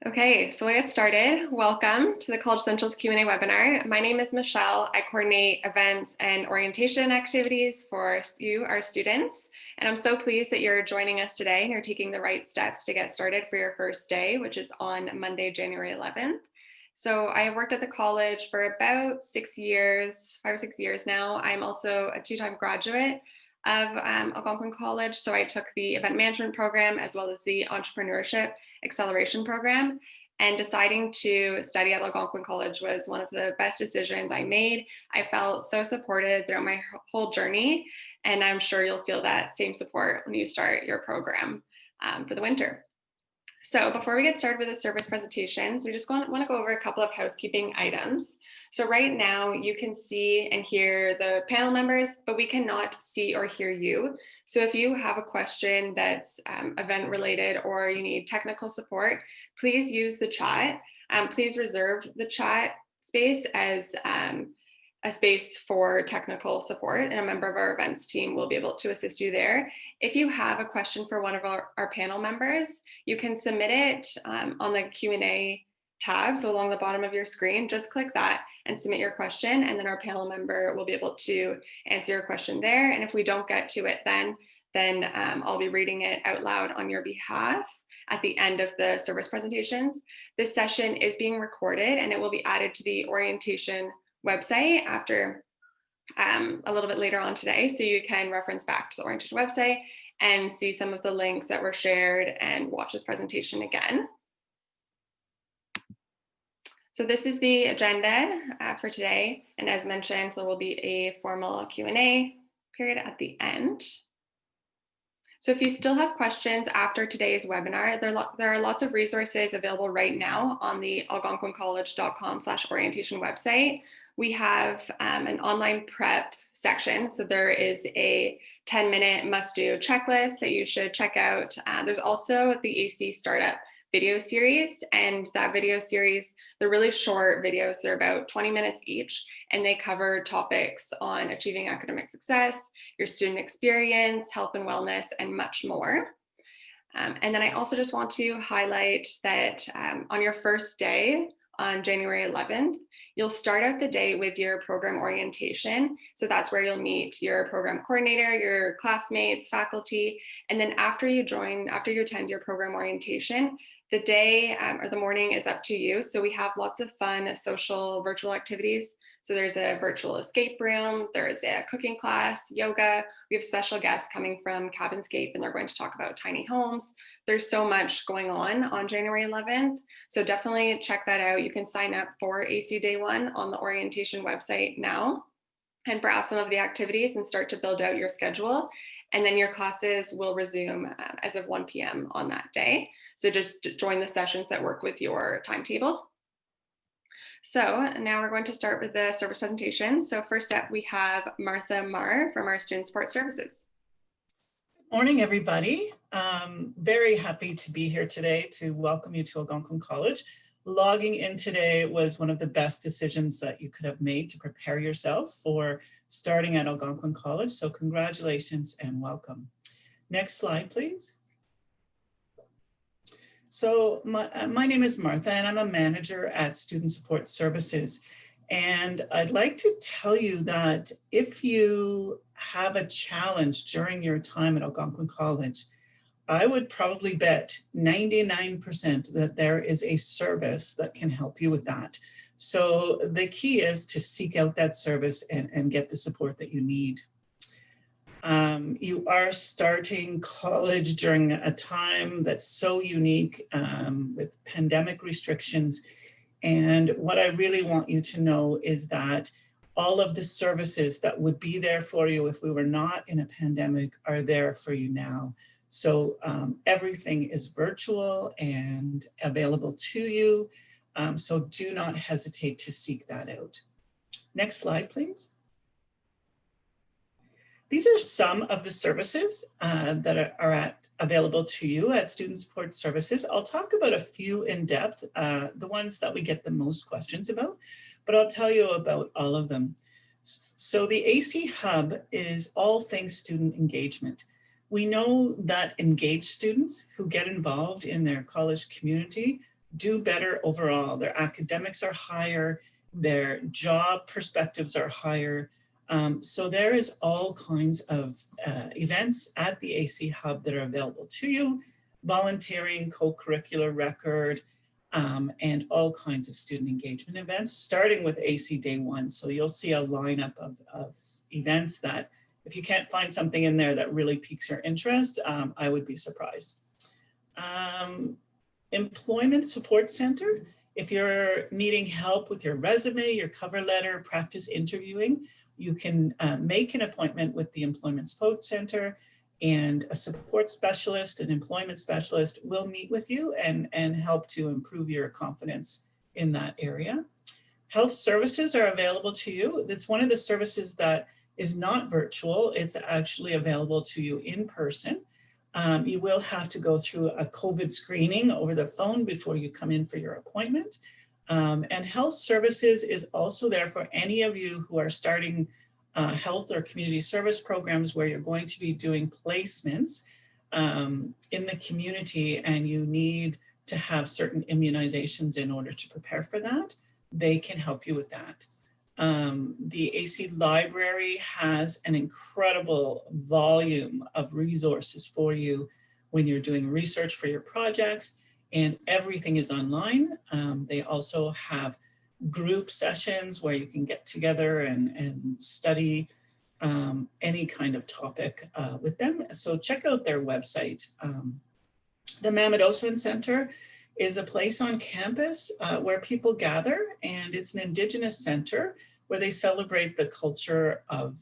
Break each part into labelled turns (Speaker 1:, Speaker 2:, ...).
Speaker 1: Okay, so we'll get started. Welcome to the College Essentials Q&A webinar. My name is Michelle. I coordinate events and orientation activities for you, our students. And I'm so pleased that you're joining us today and you're taking the right steps to get started for your first day, which is on Monday, January 11th. So I have worked at the college for about 6 years, 5 or 6 years now. I'm also a two-time graduate of Algonquin College. So I took the event management program as well as the entrepreneurship acceleration program. And deciding to study at Algonquin College was one of the best decisions I made. I felt so supported throughout my whole journey. And I'm sure you'll feel that same support when you start your program for the winter. So before we get started with the service presentations, we just want to go over a couple of housekeeping items. So right now you can see and hear the panel members, but we cannot see or hear you. So if you have a question that's event related or you need technical support, please use the chat. Please reserve the chat space as a space for technical support, and a member of our events team will be able to assist you there. If you have a question for one of our panel members, you can submit it on the Q&A tab. So along the bottom of your screen, just click that and submit your question, and then our panel member will be able to answer your question there. And if we don't get to it then I'll be reading it out loud on your behalf at the end of the service presentations. This session is being recorded and it will be added to the orientation website after a little bit later on today. So you can reference back to the orientation website and see some of the links that were shared and watch this presentation again. So this is the agenda for today. And as mentioned, there will be a formal Q&A period at the end. So if you still have questions after today's webinar, there are lots of resources available right now on the algonquincollege.com/orientation website. We have an online prep section. So there is a 10-minute must-do checklist that you should check out. There's also the AC Startup video series, and that video series, they're really short videos. They're about 20 minutes each, and they cover topics on achieving academic success, your student experience, health and wellness, and much more. And then I also just want to highlight that on your first day, on January 11th, you'll start out the day with your program orientation. So that's where you'll meet your program coordinator, your classmates, faculty. And then after you attend your program orientation, the day or the morning is up to you. So we have lots of fun social virtual activities. So there's a virtual escape room, there's a cooking class, yoga. We have special guests coming from Cabinscape, and they're going to talk about tiny homes. There's so much going on January 11th. So definitely check that out. You can sign up for AC Day 1 on the orientation website now and browse some of the activities and start to build out your schedule. And then your classes will resume as of 1 p.m. on that day. So just join the sessions that work with your timetable. So now we're going to start with the service presentation. So first up, we have Martha Marr from our Student Support Services.
Speaker 2: Good morning, everybody. Very happy to be here today to welcome you to Algonquin College. Logging in today was one of the best decisions that you could have made to prepare yourself for starting at Algonquin College. So congratulations and welcome. Next slide, please. So my name is Martha, and I'm a manager at Student Support Services. And I'd like to tell you that if you have a challenge during your time at Algonquin College, I would probably bet 99% that there is a service that can help you with that. So the key is to seek out that service and get the support that you need. You are starting college during a time that's so unique with pandemic restrictions. And what I really want you to know is that all of the services that would be there for you if we were not in a pandemic are there for you now. So everything is virtual and available to you. So do not hesitate to seek that out. Next slide, please. These are some of the services that are available to you at Student Support Services. I'll talk about a few in depth, the ones that we get the most questions about, but I'll tell you about all of them. So the AC Hub is all things student engagement. We know that engaged students who get involved in their college community do better overall. Their academics are higher, their job perspectives are higher. So there is all kinds of events at the AC Hub that are available to you: volunteering, co-curricular record, and all kinds of student engagement events, starting with AC Day 1. So you'll see a lineup of events that, if you can't find something in there that really piques your interest, I would be surprised. Employment Support Center. If you're needing help with your resume, your cover letter, practice interviewing, you can make an appointment with the Employment Support Center, and a support specialist, an employment specialist, will meet with you and help to improve your confidence in that area. Health services are available to you. It's one of the services that is not virtual. It's actually available to you in person. You will have to go through a COVID screening over the phone before you come in for your appointment. And health services is also there for any of you who are starting health or community service programs where you're going to be doing placements in the community, and you need to have certain immunizations in order to prepare for that. They can help you with that. The AC Library has an incredible volume of resources for you when you're doing research for your projects, and everything is online. They also have group sessions where you can get together and study any kind of topic with them. So check out their website. The Mammoth Center is a place on campus where people gather, and it's an Indigenous center where they celebrate the culture of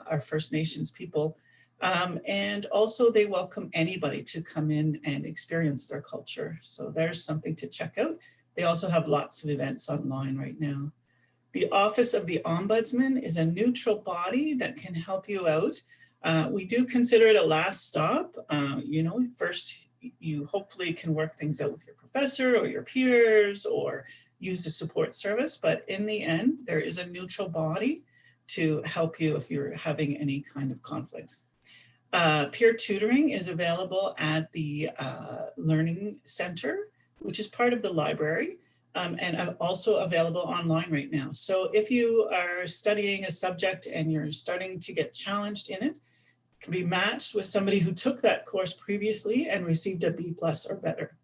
Speaker 2: our First Nations people. And also they welcome anybody to come in and experience their culture. So there's something to check out. They also have lots of events online right now. The Office of the Ombudsman is a neutral body that can help you out. We do consider it a last stop. First, you hopefully can work things out with your professor or your peers or use a support service, but in the end, there is a neutral body to help you if you're having any kind of conflicts. Peer tutoring is available at the Learning Center, which is part of the library, and also available online right now. So if you are studying a subject and you're starting to get challenged in it, can be matched with somebody who took that course previously and received a B+ or better.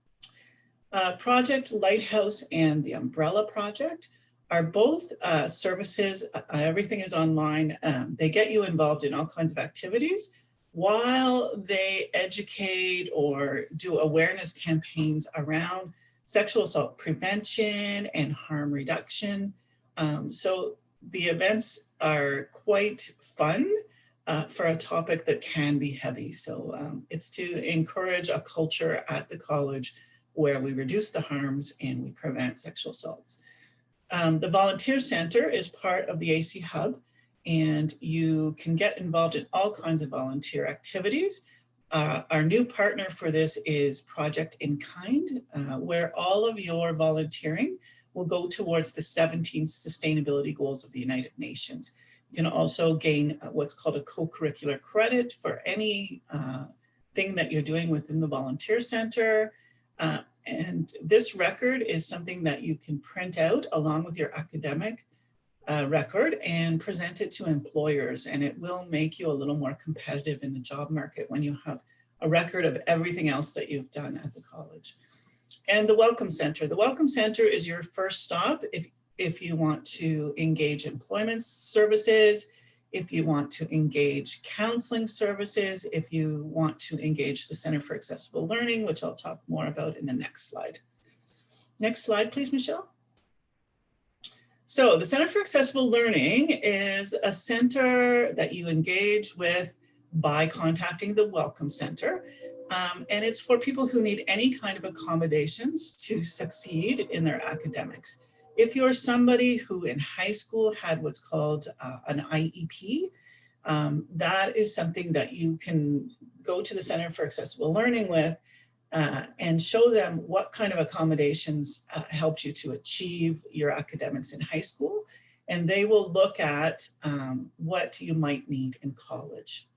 Speaker 2: Project Lighthouse and the Umbrella Project are both services. Everything is online. They get you involved in all kinds of activities while they educate or do awareness campaigns around sexual assault prevention and harm reduction. So the events are quite fun for a topic that can be heavy. So it's to encourage a culture at the college where we reduce the harms and we prevent sexual assaults. The Volunteer Center is part of the AC Hub, and you can get involved in all kinds of volunteer activities. Our new partner for this is Project in Kind, where all of your volunteering will go towards the 17 sustainability goals of the United Nations. You can also gain what's called a co-curricular credit for any thing that you're doing within the Volunteer Center. And this record is something that you can print out along with your academic record and present it to employers, and it will make you a little more competitive in the job market when you have a record of everything else that you've done at the college. And the Welcome Center. The Welcome Center is your first stop if you want to engage employment services, if you want to engage counseling services, if you want to engage the Center for Accessible Learning, which I'll talk more about in the next slide. Next slide, please, Michelle. So the Center for Accessible Learning is a center that you engage with by contacting the Welcome Center. And it's for people who need any kind of accommodations to succeed in their academics. If you're somebody who in high school had what's called an IEP, that is something that you can go to the Center for Accessible Learning with and show them what kind of accommodations helped you to achieve your academics in high school. And they will look at what you might need in college.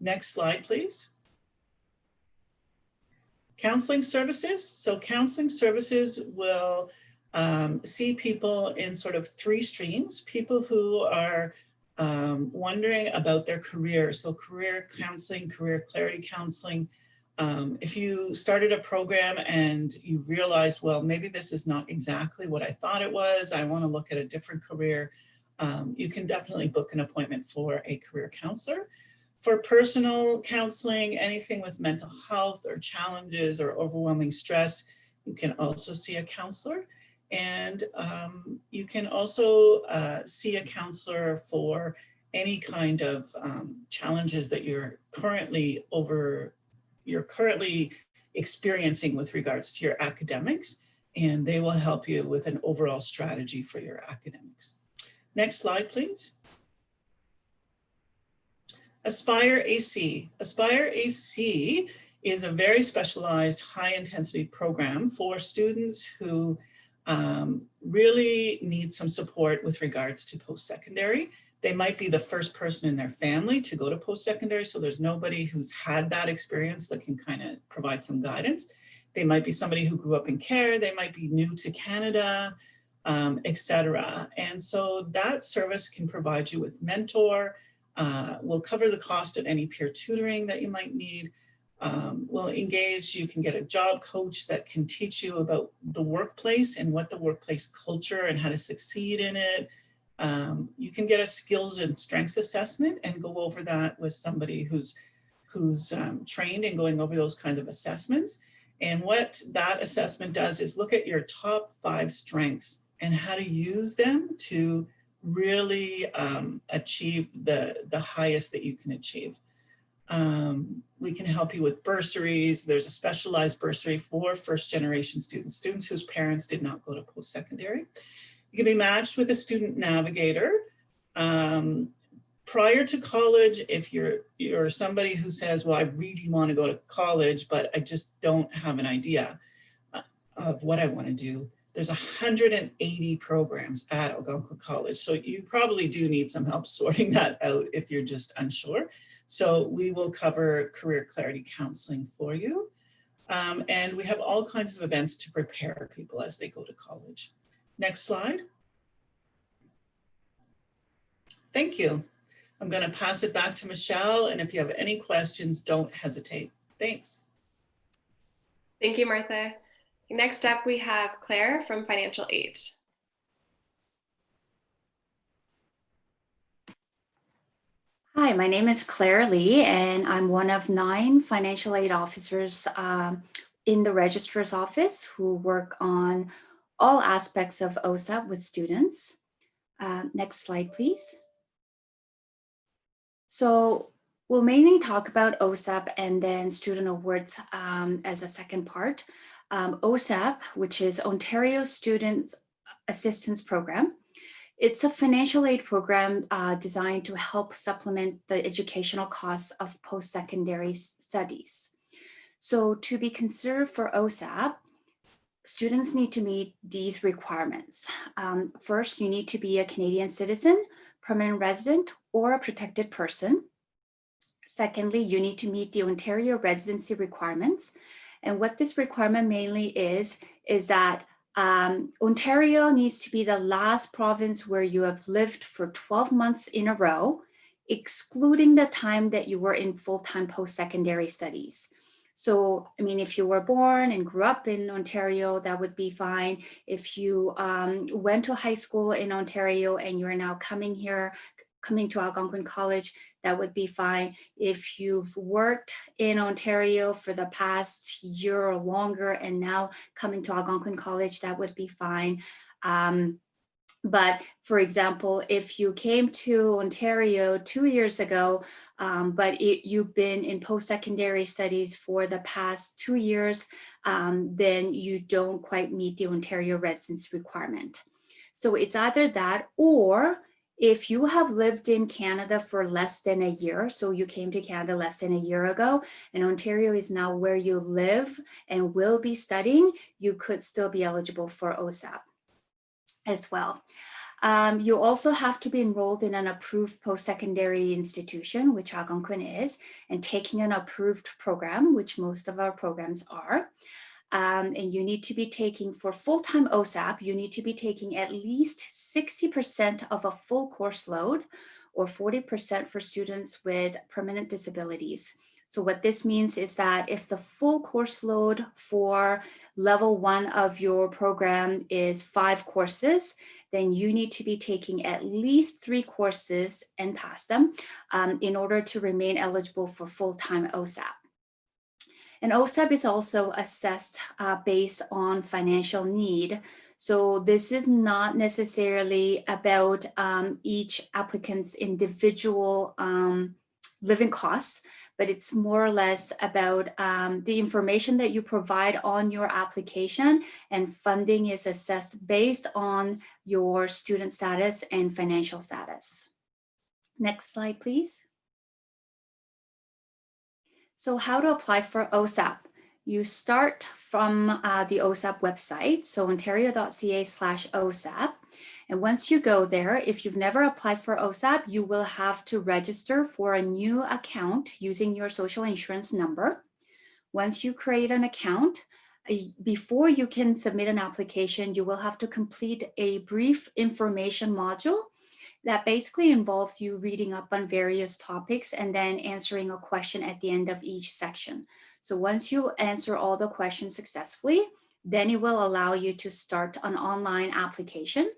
Speaker 2: Next slide, please. Counseling services. So counseling services will see people in sort of three streams. People who are wondering about their career. So career counseling, career clarity counseling. If you started a program and you realized, well, maybe this is not exactly what I thought it was, I want to look at a different career, you can definitely book an appointment for a career counselor. For personal counseling, anything with mental health or challenges or overwhelming stress, you can also see a counselor. And you can also see a counselor for any kind of challenges that you're currently experiencing with regards to your academics, and they will help you with an overall strategy for your academics. Next slide, please. Aspire AC. Aspire AC is a very specialized high intensity program for students who really need some support with regards to post-secondary. They might be the first person in their family to go to post-secondary, so there's nobody who's had that experience that can kind of provide some guidance. They might be somebody who grew up in care, they might be new to Canada, etc. And so that service can provide you with mentor, will cover the cost of any peer tutoring that you might need, will engage, you can get a job coach that can teach you about the workplace and what the workplace culture and how to succeed in it. You can get a skills and strengths assessment and go over that with somebody who's trained in going over those kinds of assessments. And what that assessment does is look at your top 5 strengths and how to use them to really achieve the highest that you can achieve. We can help you with bursaries. There's a specialized bursary for first-generation students, students whose parents did not go to post-secondary. You can be matched with a student navigator. Prior to college, if you're somebody who says, well, I really want to go to college, but I just don't have an idea of what I want to do, there's 180 programs at Algonquin College. So you probably do need some help sorting that out if you're just unsure. So we will cover career clarity counseling for you. And we have all kinds of events to prepare people as they go to college. Next slide. Thank you. I'm going to pass it back to Michelle. And if you have any questions, don't hesitate. Thanks.
Speaker 1: Thank you, Martha. Next up, we have Claire from Financial Aid.
Speaker 3: Hi, my name is Claire Lee, and I'm one of 9 financial aid officers in the registrar's office who work on all aspects of OSAP with students. Next slide, please. So we'll mainly talk about OSAP and then student awards as a second part. OSAP, which is Ontario Student Assistance Program. It's a financial aid program designed to help supplement the educational costs of post-secondary studies. So to be considered for OSAP, students need to meet these requirements. First, you need to be a Canadian citizen, permanent resident, or a protected person. Secondly, you need to meet the Ontario residency requirements. And what this requirement mainly is that Ontario needs to be the last province where you have lived for 12 months in a row, excluding the time that you were in full-time post-secondary studies. So, I mean, if you were born and grew up in Ontario, that would be fine. If you went to high school in Ontario and you're now coming to Algonquin College, that would be fine. If you've worked in Ontario for the past year or longer and now coming to Algonquin College, that would be fine. But for example, if you came to Ontario 2 years ago, but you've been in post-secondary studies for the past 2 years, then you don't quite meet the Ontario residence requirement. So it's either that, or if you have lived in Canada for less than a year, so you came to Canada less than a year ago, and Ontario is now where you live and will be studying, you could still be eligible for OSAP as well. You also have to be enrolled in an approved post-secondary institution, which Algonquin is, and taking an approved program, which most of our programs are. And you need to be taking, for full-time OSAP, you need to be taking at least 60% of a full course load, or 40% for students with permanent disabilities. So what this means is that if the full course load for level 1 of your program is 5 courses, then you need to be taking at least 3 courses and pass them in order to remain eligible for full-time OSAP. And OSAP is also assessed based on financial need. So this is not necessarily about each applicant's individual living costs, but it's more or less about the information that you provide on your application, and funding is assessed based on your student status and financial status. Next slide, please. So how to apply for OSAP? You start from the OSAP website, so ontario.ca/OSAP. And once you go there, if you've never applied for OSAP, you will have to register for a new account using your social insurance number. Once you create an account, before you can submit an application, you will have to complete a brief information module that basically involves you reading up on various topics and then answering a question at the end of each section. So once you answer all the questions successfully, then it will allow you to start an online application.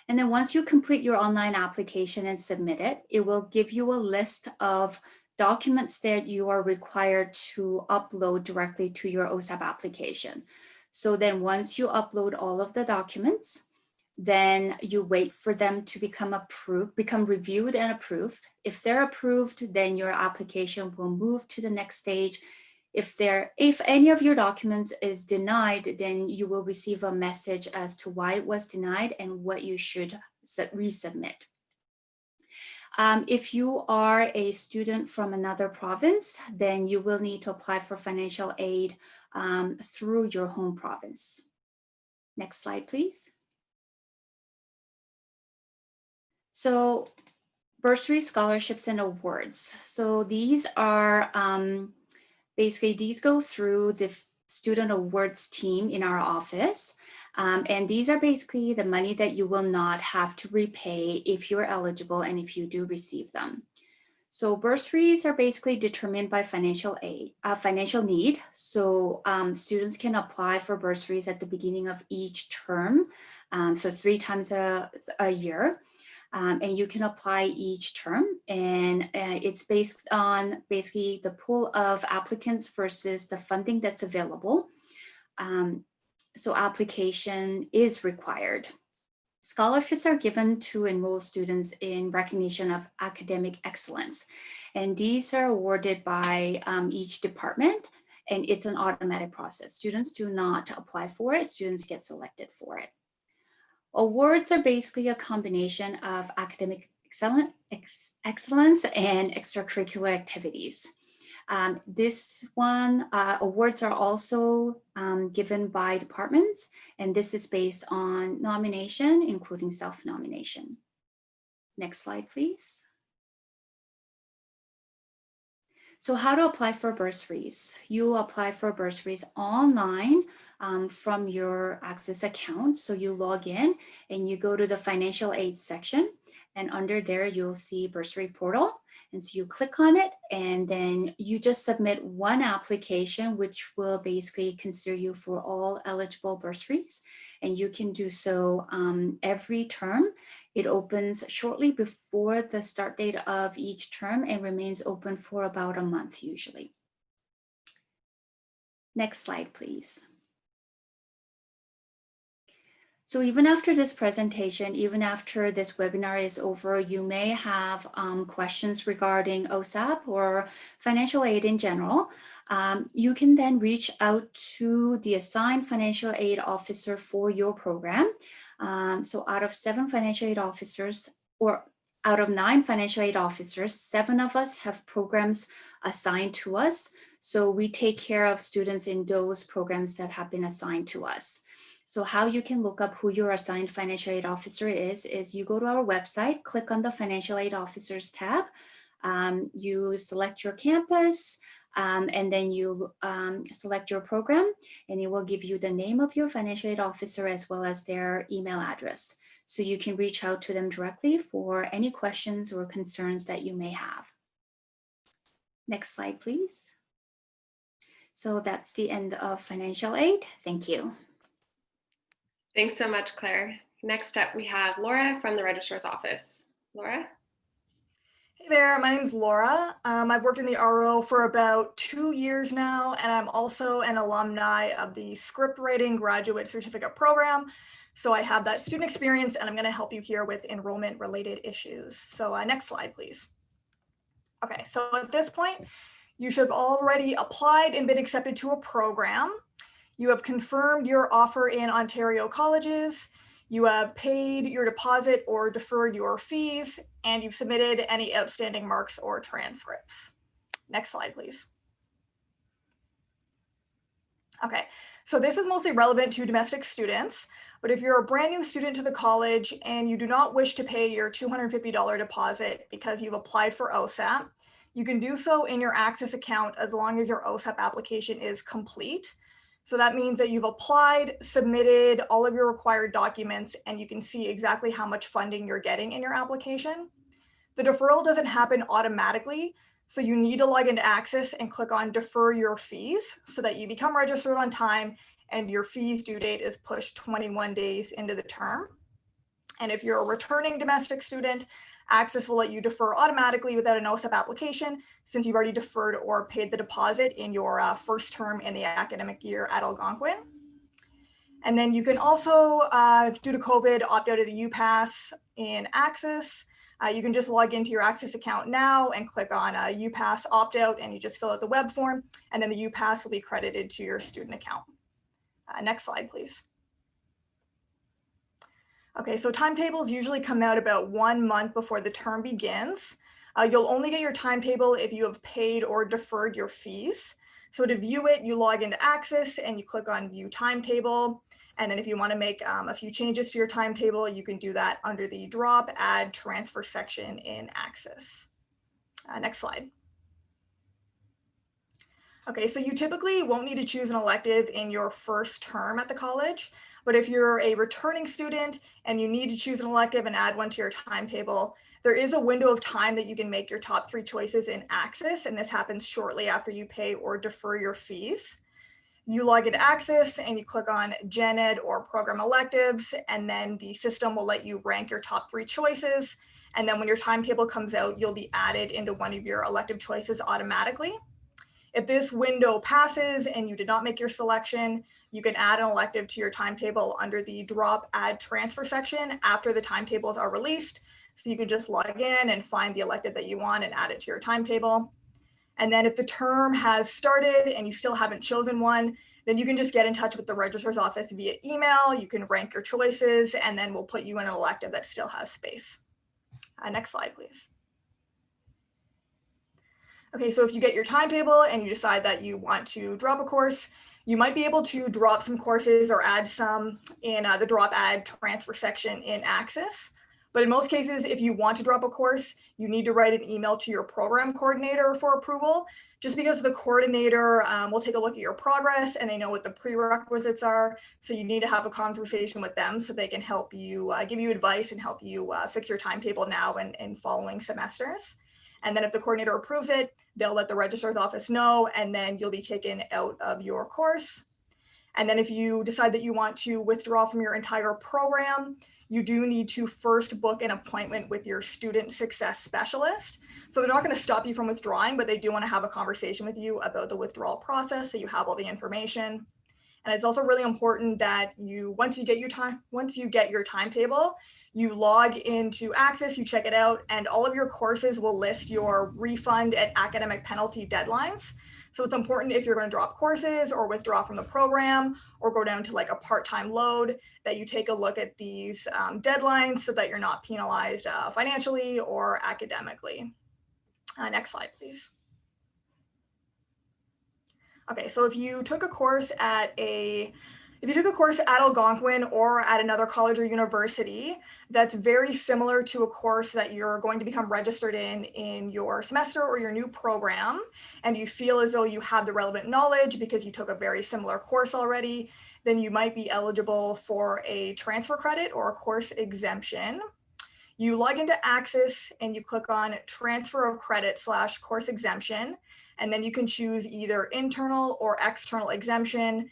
Speaker 3: And then once you complete your online application and submit it, it will give you a list of documents that you are required to upload directly to your OSAP application. So then once you upload all of the documents, then you wait for them to become reviewed and approved. If they're approved, then your application will move to the next stage. If any of your documents is denied, then you will receive a message as to why it was denied and what you should resubmit. If you are a student from another province, then you will need to apply for financial aid through your home province. Next slide, please. So bursary, scholarships, and awards. So these are basically, these go through the student awards team in our office. And these are basically the money that you will not have to repay if you're eligible and if you do receive them. So bursaries are basically determined by financial need. So students can apply for bursaries at the beginning of each term. So 3 times a year. And you can apply each term, and it's based on basically the pool of applicants versus the funding that's available. So application is required. Scholarships are given to enroll students in recognition of academic excellence, and these are awarded by each department, and it's an automatic process. Students do not apply for it, students get selected for it. Awards are basically a combination of academic excellence and extracurricular activities. Awards are also given by departments, and this is based on nomination, including self-nomination. Next slide, please. So how to apply for bursaries? You apply for bursaries online from your Access account. So you log in and you go to the financial aid section, and under there you'll see bursary portal. And so you click on it, and then you just submit one application, which will basically consider you for all eligible bursaries. And you can do so every term. It opens shortly before the start date of each term and remains open for about a month usually. Next slide, please. So even after this presentation, even after this webinar is over, you may have questions regarding OSAP or financial aid in general. You can then reach out to the assigned financial aid officer for your program. So out of 7 financial aid officers, or out of 9 financial aid officers, 7 of us have programs assigned to us. So we take care of students in those programs that have been assigned to us. So how you can look up who your assigned financial aid officer is you go to our website, click on the Financial Aid Officers tab, you select your campus, and then you select your program, and it will give you the name of your financial aid officer as well as their email address. So you can reach out to them directly for any questions or concerns that you may have. Next slide, please. So that's the end of financial aid. Thank you.
Speaker 1: Thanks so much, Claire. Next up, we have Laura from the Registrar's Office. Laura?
Speaker 4: Hey there, my name is Laura. I've worked in the RO for about 2 years now, and I'm also an alumni of the Script Writing Graduate Certificate Program. So I have that student experience, and I'm going to help you here with enrollment related issues. So next slide, please. Okay, so at this point, you should have already applied and been accepted to a program. You have confirmed your offer in Ontario colleges. You have paid your deposit or deferred your fees, and you've submitted any outstanding marks or transcripts. Next slide, please. Okay, so this is mostly relevant to domestic students, but if you're a brand new student to the college and you do not wish to pay your $250 deposit because you've applied for OSAP, you can do so in your Access account as long as your OSAP application is complete. So that means that you've applied, submitted all of your required documents, and you can see exactly how much funding you're getting in your application. The deferral doesn't happen automatically, so you need to log into Access and click on Defer Your Fees so that you become registered on time and your fees due date is pushed 21 days into the term. And if you're a returning domestic student, Access will let you defer automatically without an OSAP application since you've already deferred or paid the deposit in your first term in the academic year at Algonquin. And then you can also, due to COVID, opt out of the UPass in Access. You can just log into your Access account now and click on UPass opt out, and you just fill out the web form, and then the UPass will be credited to your student account. Next slide, please. Okay, so timetables usually come out about 1 month before the term begins. You'll only get your timetable if you have paid or deferred your fees. So to view it, you log into Access and you click on View Timetable. And then if you want to make a few changes to your timetable, you can do that under the Drop, Add, Transfer section in Access. Next slide. Okay, so you typically won't need to choose an elective in your first term at the college, but if you're a returning student and you need to choose an elective and add one to your timetable, there is a window of time that you can make your top 3 choices in Access, and this happens shortly after you pay or defer your fees. You log into Access and you click on Gen Ed or Program Electives, and then the system will let you rank your top 3 choices. And then when your timetable comes out, you'll be added into one of your elective choices automatically. If this window passes and you did not make your selection, you can add an elective to your timetable under the Drop, Add, Transfer section after the timetables are released. So you can just log in and find the elective that you want and add it to your timetable. And then if the term has started and you still haven't chosen one, then you can just get in touch with the registrar's office via email. You can rank your choices, and then we'll put you in an elective that still has space. Next slide, please. Okay, so if you get your timetable and you decide that you want to drop a course, you might be able to drop some courses or add some in the Drop, Add, Transfer section in Access. But in most cases, if you want to drop a course, you need to write an email to your program coordinator for approval, just because the coordinator will take a look at your progress and they know what the prerequisites are. So you need to have a conversation with them so they can help you, give you advice and help you fix your timetable now and following semesters. And then if the coordinator approves it, they'll let the registrar's office know, and then you'll be taken out of your course. And then if you decide that you want to withdraw from your entire program, you do need to first book an appointment with your student success specialist. So they're not going to stop you from withdrawing, but they do want to have a conversation with you about the withdrawal process so you have all the information. And it's also really important that once you get your timetable, you log into Access, you check it out, and all of your courses will list your refund and academic penalty deadlines. So it's important if you're going to drop courses or withdraw from the program or go down to like a part-time load that you take a look at these deadlines so that you're not penalized financially or academically. Next slide, please. Okay, so if you took a course at If you took a course at Algonquin or at another college or university that's very similar to a course that you're going to become registered in your semester or your new program, and you feel as though you have the relevant knowledge because you took a very similar course already, then you might be eligible for a transfer credit or a course exemption. You log into Access and you click on Transfer of Credit / Course Exemption, and then you can choose either internal or external exemption.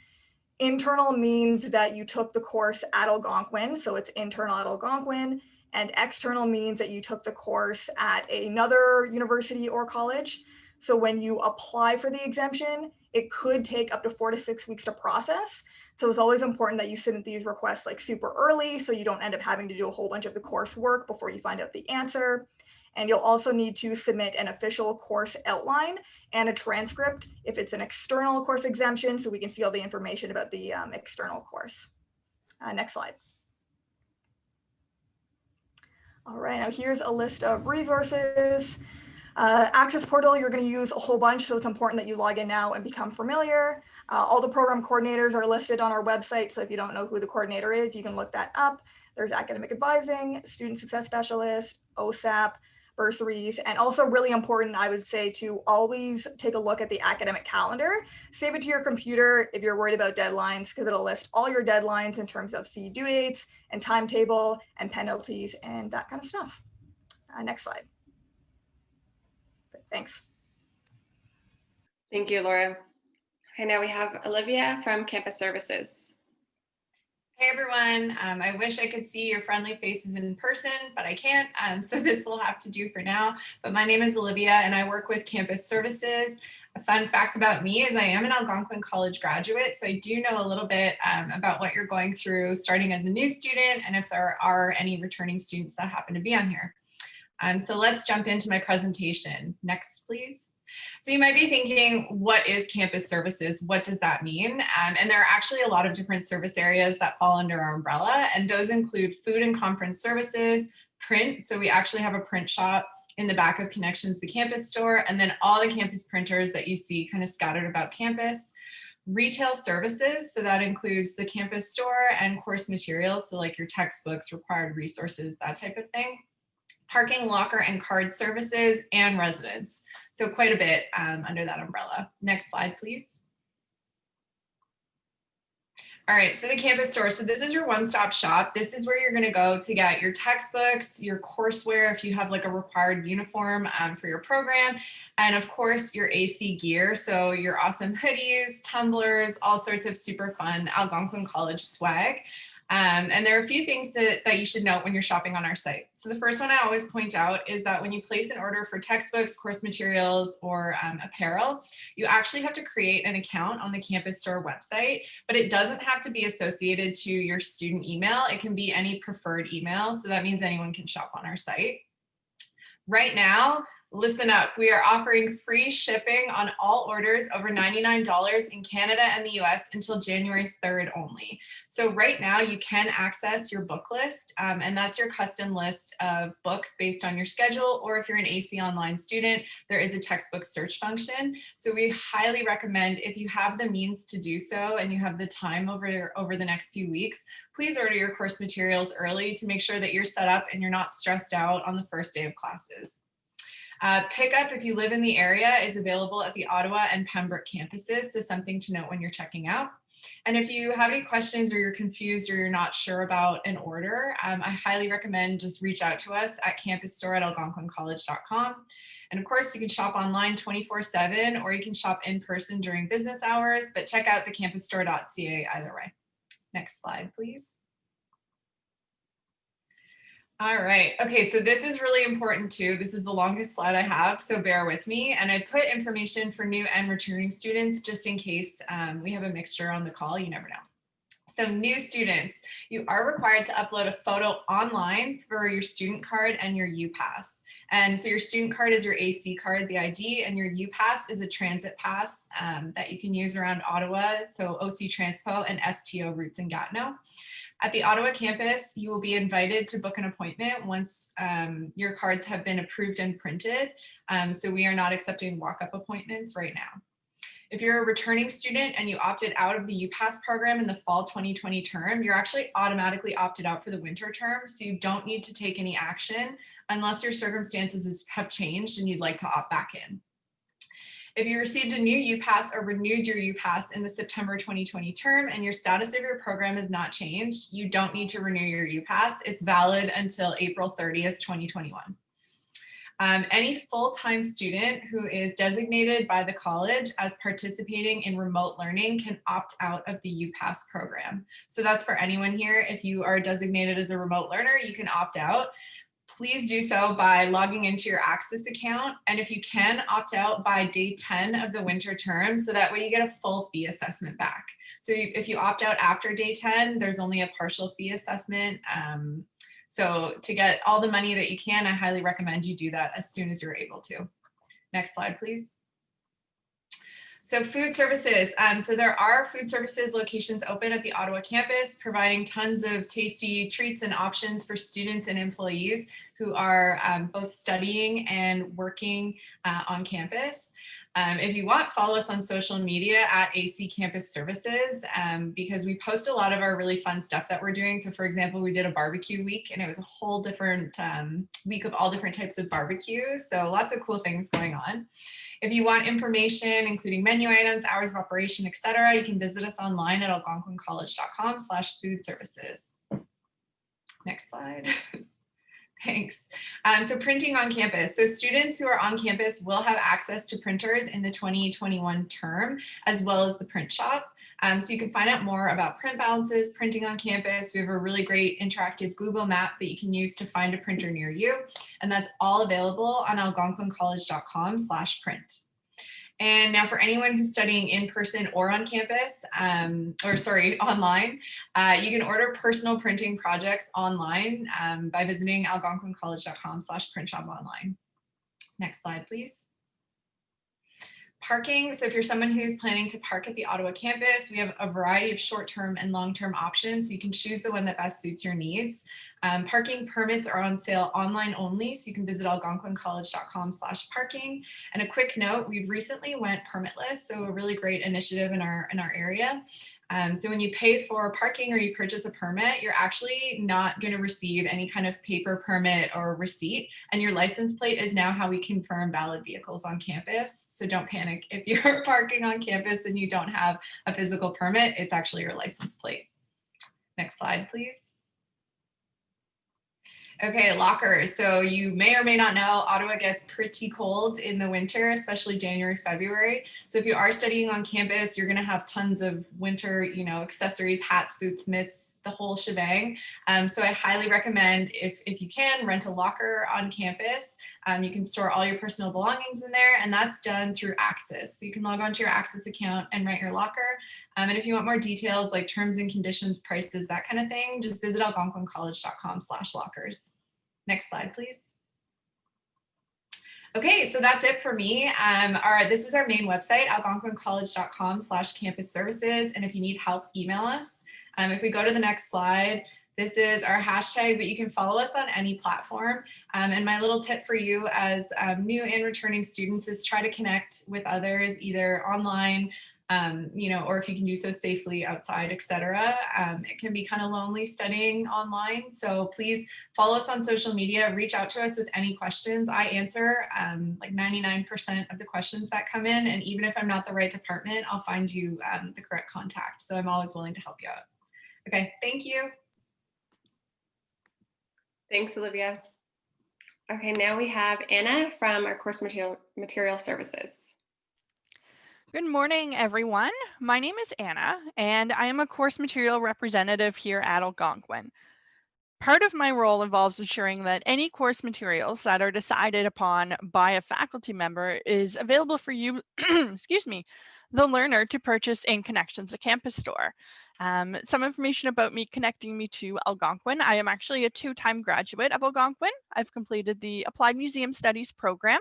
Speaker 4: Internal means that you took the course at Algonquin, so it's internal at Algonquin, and external means that you took the course at another university or college. So when you apply for the exemption, it could take up to 4 to 6 weeks to process. So it's always important that you submit these requests like super early so you don't end up having to do a whole bunch of the coursework before you find out the answer. And you'll also need to submit an official course outline and a transcript if it's an external course exemption, so we can see all the information about the external course. Next slide. All right, now here's a list of resources. Access portal, you're going to use a whole bunch, so it's important that you log in now and become familiar. All the program coordinators are listed on our website, so if you don't know who the coordinator is, you can look that up. There's academic advising, student success specialist, OSAP, bursaries, and also really important, I would say, to always take a look at the academic calendar. Save it to your computer if you're worried about deadlines, because it'll list all your deadlines in terms of fee due dates and timetable and penalties and that kind of stuff. Next slide. Thanks.
Speaker 1: Thank you, Laura. Okay, now we have Olivia from Campus Services.
Speaker 5: Hey everyone, I wish I could see your friendly faces in person, but I can't, so this will have to do for now. But my name is Olivia and I work with Campus Services. A fun fact about me is I am an Algonquin College graduate, so I do know a little bit about what you're going through starting as a new student and if there are any returning students that happen to be on here. So let's jump into my presentation. Next, please. So you might be thinking, what is Campus Services? What does that mean? And there are actually a lot of different service areas that fall under our umbrella, and those include food and conference services, print. So we actually have a print shop in the back of Connections, the campus store, and then all the campus printers that you see kind of scattered about campus. Retail services, so that includes the campus store and course materials, so like your textbooks, required resources, that type of thing. Parking, locker, and card services, and residence. So quite a bit under that umbrella. Next slide, please. All right, so the campus store. So this is your one-stop shop. This is where you're going to go to get your textbooks, your courseware, if you have like a required uniform for your program, and of course your AC gear. So your awesome hoodies, tumblers, all sorts of super fun Algonquin College swag. And there are a few things that you should note when you're shopping on our site. So the first one I always point out is that when you place an order for textbooks, course materials, or apparel, you actually have to create an account on the campus store website, but it doesn't have to be associated to your student email. It can be any preferred email. So that means anyone can shop on our site. Right now, listen up, we are offering free shipping on all orders over $99 in Canada and the US until January 3rd only. So right now you can access your book list, and that's your custom list of books based on your schedule, or if you're an AC Online student, there is a textbook search function. So we highly recommend, if you have the means to do so and you have the time over the next few weeks, please order your course materials early to make sure that you're set up and you're not stressed out on the first day of classes. Pickup, if you live in the area, is available at the Ottawa and Pembroke campuses, so something to note when you're checking out. And if you have any questions or you're confused or you're not sure about an order, I highly recommend just reach out to us at campusstore@algonquincollege.com. And of course, you can shop online 24/7, or you can shop in person during business hours, but check out the campusstore.ca either way. Next slide, please. All right, okay, so this is really important too. This is the longest slide I have, so bear with me. And I put information for new and returning students just in case we have a mixture on the call, you never know. So new students, you are required to upload a photo online for your student card and your U-Pass. And so your student card is your AC card, the ID, and your U-Pass is a transit pass that you can use around Ottawa, so OC Transpo and STO routes in Gatineau. At the Ottawa campus, you will be invited to book an appointment once your cards have been approved and printed. So we are not accepting walk-up appointments right now. If you're a returning student and you opted out of the UPass program in the fall 2020 term, you're actually automatically opted out for the winter term. So you don't need to take any action unless your circumstances have changed and you'd like to opt back in. If you received a new UPass or renewed your UPass in the September 2020 term and your status of your program has not changed, you don't need to renew your UPass. It's valid until April 30th, 2021. Any full-time student who is designated by the college as participating in remote learning can opt out of the UPass program. So that's for anyone here. If you are designated as a remote learner, you can opt out. Please do so by logging into your Access account. And if you can, opt out by day 10 of the winter term, so that way you get a full fee assessment back. So if you opt out after day 10, there's only a partial fee assessment. So to get all the money that you can, I highly recommend you do that as soon as you're able to. Next slide, please. So food services. So there are food services locations open at the Ottawa campus, providing tons of tasty treats and options for students and employees who are both studying and working on campus. If you want, follow us on social media at AC Campus Services, because we post a lot of our really fun stuff that we're doing. So for example, we did a barbecue week and it was a whole different week of all different types of barbecue. So lots of cool things going on. If you want information, including menu items, hours of operation, etc., you can visit us online at algonquincollege.com/food-services. Next slide. Thanks. So printing on campus. So students who are on campus will have access to printers in the 2021 term, as well as the print shop. So you can find out more about print balances, printing on campus. We have a really great interactive Google map that you can use to find a printer near you. And that's all available on algonquincollege.com/print. And now for anyone who's studying in person or on campus, online, you can order personal printing projects online by visiting algonquincollege.com/printshop online. Next slide, please. Parking. So if you're someone who's planning to park at the Ottawa campus, we have a variety of short-term and long-term options. So you can choose the one that best suits your needs. Parking permits are on sale online only, so you can visit algonquincollege.com/parking. And a quick note, we've recently went permitless, so a really great initiative in our area. So when you pay for parking or you purchase a permit, you're actually not going to receive any kind of paper permit or receipt, and your license plate is now how we confirm valid vehicles on campus. So don't panic if you're parking on campus and you don't have a physical permit, it's actually your license plate. Next slide, please. Okay, lockers. So you may or may not know, Ottawa gets pretty cold in the winter, especially January, February. So if you are studying on campus, you're gonna have tons of winter, accessories, hats, boots, mitts, the whole shebang. So I highly recommend, if you can, rent a locker on campus. You can store all your personal belongings in there, and that's done through Access. So you can log on to your Access account and rent your locker. And if you want more details like terms and conditions, prices, that kind of thing, just visit algonquincollege.com/lockers. Next slide, please. Okay, so that's it for me. This is our main website, algonquincollege.com/campus services. And if you need help, email us. If we go to the next slide, this is our hashtag, but you can follow us on any platform. And my little tip for you as new and returning students is try to connect with others, either online, or if you can do so safely outside, etc. It can be kind of lonely studying online. So please follow us on social media, reach out to us with any questions. I answer like 99% of the questions that come in. And even if I'm not the right department, I'll find you the correct contact. So I'm always willing to help you out. Okay, thank you.
Speaker 1: Thanks, Olivia. Okay, now we have Anna from our course material services.
Speaker 6: Good morning, everyone. My name is Anna, and I am a course material representative here at Algonquin. Part of my role involves ensuring that any course materials that are decided upon by a faculty member is available for you, excuse me, the learner to purchase in connection to Campus Store. Some information about me connecting me to Algonquin. I am actually a two-time graduate of Algonquin. I've completed the Applied Museum Studies program,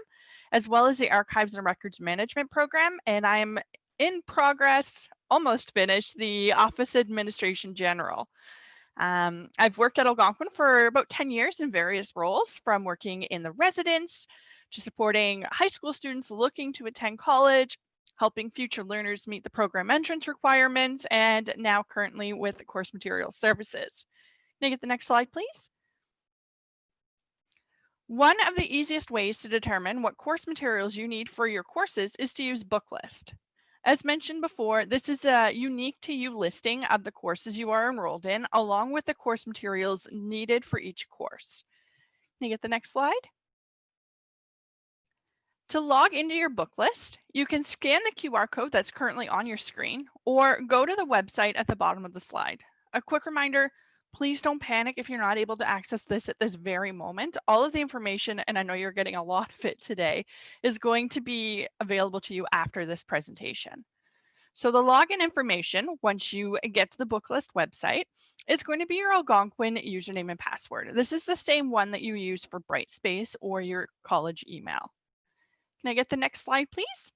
Speaker 6: as well as the Archives and Records Management program, and I'm in progress, almost finished, the Office Administration General. I've worked at Algonquin for about 10 years in various roles, from working in the residence to supporting high school students looking to attend college, helping future learners meet the program entrance requirements, and now currently with Course Material Services. Can I get the next slide, please? One of the easiest ways to determine what course materials you need for your courses is to use Booklist. As mentioned before, this is a unique to you listing of the courses you are enrolled in, along with the course materials needed for each course. Can you get the next slide? To log into your book list, you can scan the QR code that's currently on your screen or go to the website at the bottom of the slide. A quick reminder, please don't panic if you're not able to access this at this very moment. All of the information, and I know you're getting a lot of it today, is going to be available to you after this presentation. So the login information, once you get to the Booklist website, is going to be your Algonquin username and password. This is the same one that you use for Brightspace or your college email. Can I get the next slide, please?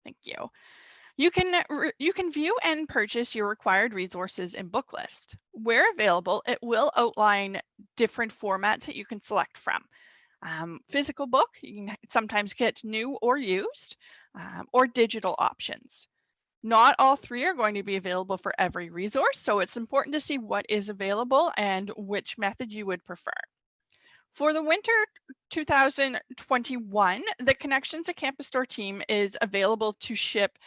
Speaker 6: Thank you. You can view and purchase your required resources in Booklist. Where available, it will outline different formats that you can select from. Physical book, you can sometimes get new or used, or digital options. Not all three are going to be available for every resource, so it's important to see what is available and which method you would prefer. For the winter 2021, the Connections to Campus Store team is available to ship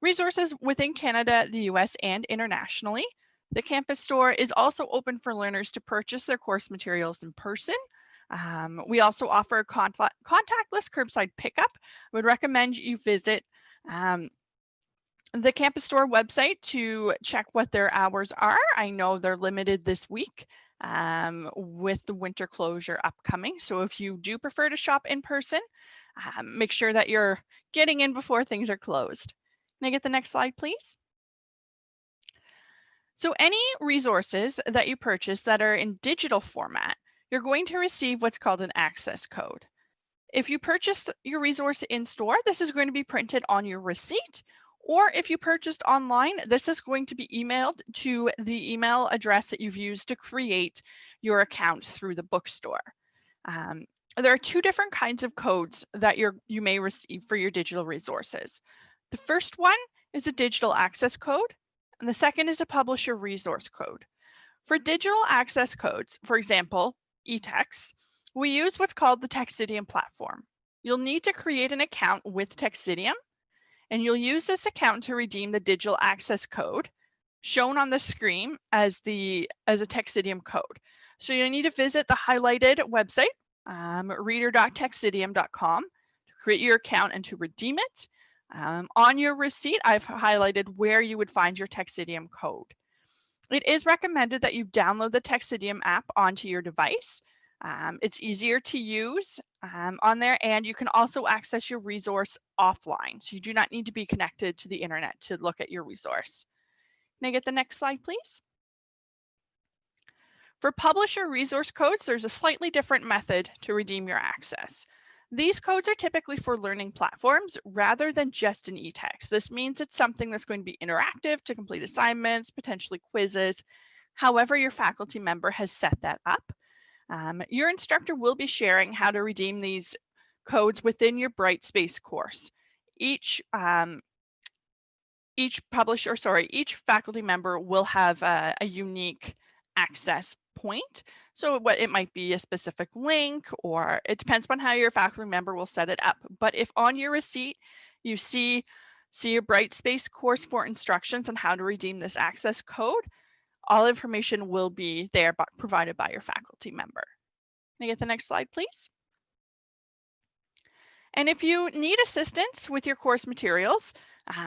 Speaker 6: resources within Canada, the US, and internationally. The Campus Store is also open for learners to purchase their course materials in person. We also offer contactless curbside pickup. I would recommend you visit the Campus Store website to check what their hours are. I know they're limited this week with the winter closure upcoming. So if you do prefer to shop in person, make sure that you're getting in before things are closed. Can I get the next slide, please? So any resources that you purchase that are in digital format, you're going to receive what's called an access code. If you purchase your resource in store, this is going to be printed on your receipt. Or if you purchased online, this is going to be emailed to the email address that you've used to create your account through the bookstore. There are two different kinds of codes that you may receive for your digital resources. The first one is a digital access code, and the second is a publisher resource code. For digital access codes, for example, eText, we use what's called the Texidium platform. You'll need to create an account with Texidium, and you'll use this account to redeem the digital access code shown on the screen as a Texidium code. So you'll need to visit the highlighted website, reader.texidium.com, to create your account and to redeem it. On your receipt, I've highlighted where you would find your Texidium code. It is recommended that you download the Texidium app onto your device. It's easier to use on there, and you can also access your resource offline. So you do not need to be connected to the internet to look at your resource. Can I get the next slide, please? For publisher resource codes, there's a slightly different method to redeem your access. These codes are typically for learning platforms rather than just an eText. This means it's something that's going to be interactive to complete assignments, potentially quizzes, however your faculty member has set that up. Your instructor will be sharing how to redeem these codes within your Brightspace course. Each faculty member will have a unique access point. So it might be a specific link, or it depends on how your faculty member will set it up. But if on your receipt you see your Brightspace course for instructions on how to redeem this access code, all information will be there provided by your faculty member. Can I get the next slide, please? And if you need assistance with your course materials,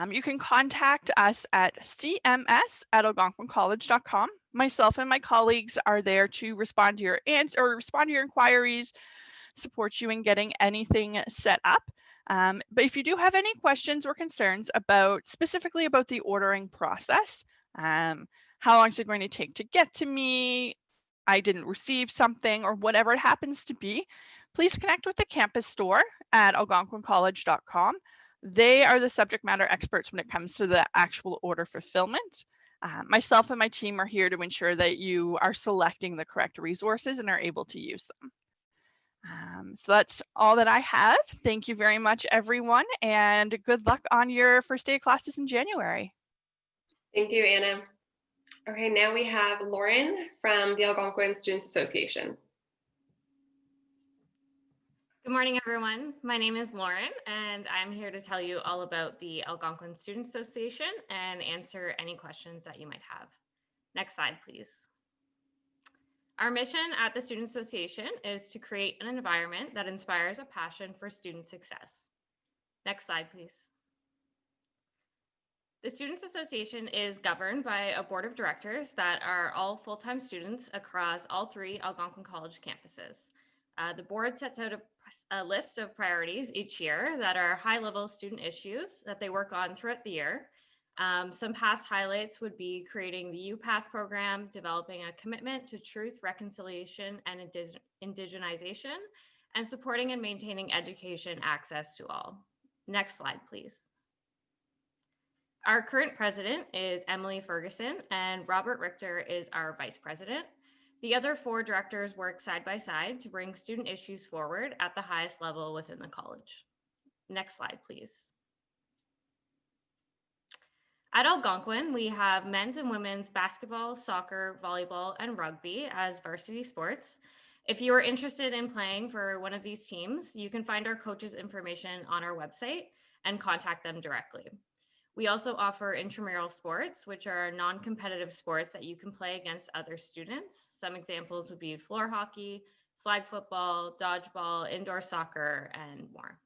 Speaker 6: you can contact us at cms@algonquincollege.com. Myself and my colleagues are there to respond to your inquiries, support you in getting anything set up. But if you do have any questions or concerns specifically about the ordering process, how long is it going to take to get to me, I didn't receive something, or whatever it happens to be, please connect with the campus store at algonquincollege.com. They are the subject matter experts when it comes to the actual order fulfillment. Myself and my team are here to ensure that you are selecting the correct resources and are able to use them. So that's all that I have. Thank you very much, everyone, and good luck on your first day of classes in January.
Speaker 1: Thank you, Anna. Okay, now we have Lauren from the Algonquin Students Association.
Speaker 7: Good morning, everyone. My name is Lauren, and I'm here to tell you all about the Algonquin Students Association and answer any questions that you might have. Next slide, please. Our mission at the Student Association is to create an environment that inspires a passion for student success. Next slide, please. The Students Association is governed by a board of directors that are all full-time students across all 3 Algonquin College campuses. The board sets out a list of priorities each year that are high-level student issues that they work on throughout the year. Some past highlights would be creating the UPass program, developing a commitment to truth, reconciliation, and indigenization, and supporting and maintaining education access to all. Next slide, please. Our current president is Emily Ferguson, and Robert Richter is our vice president. The other 4 directors work side by side to bring student issues forward at the highest level within the college. Next slide, please. At Algonquin, we have men's and women's basketball, soccer, volleyball, and rugby as varsity sports. If you are interested in playing for one of these teams, you can find our coaches' information on our website and contact them directly. We also offer intramural sports, which are non-competitive sports that you can play against other students. Some examples would be floor hockey, flag football, dodgeball, indoor soccer, and more.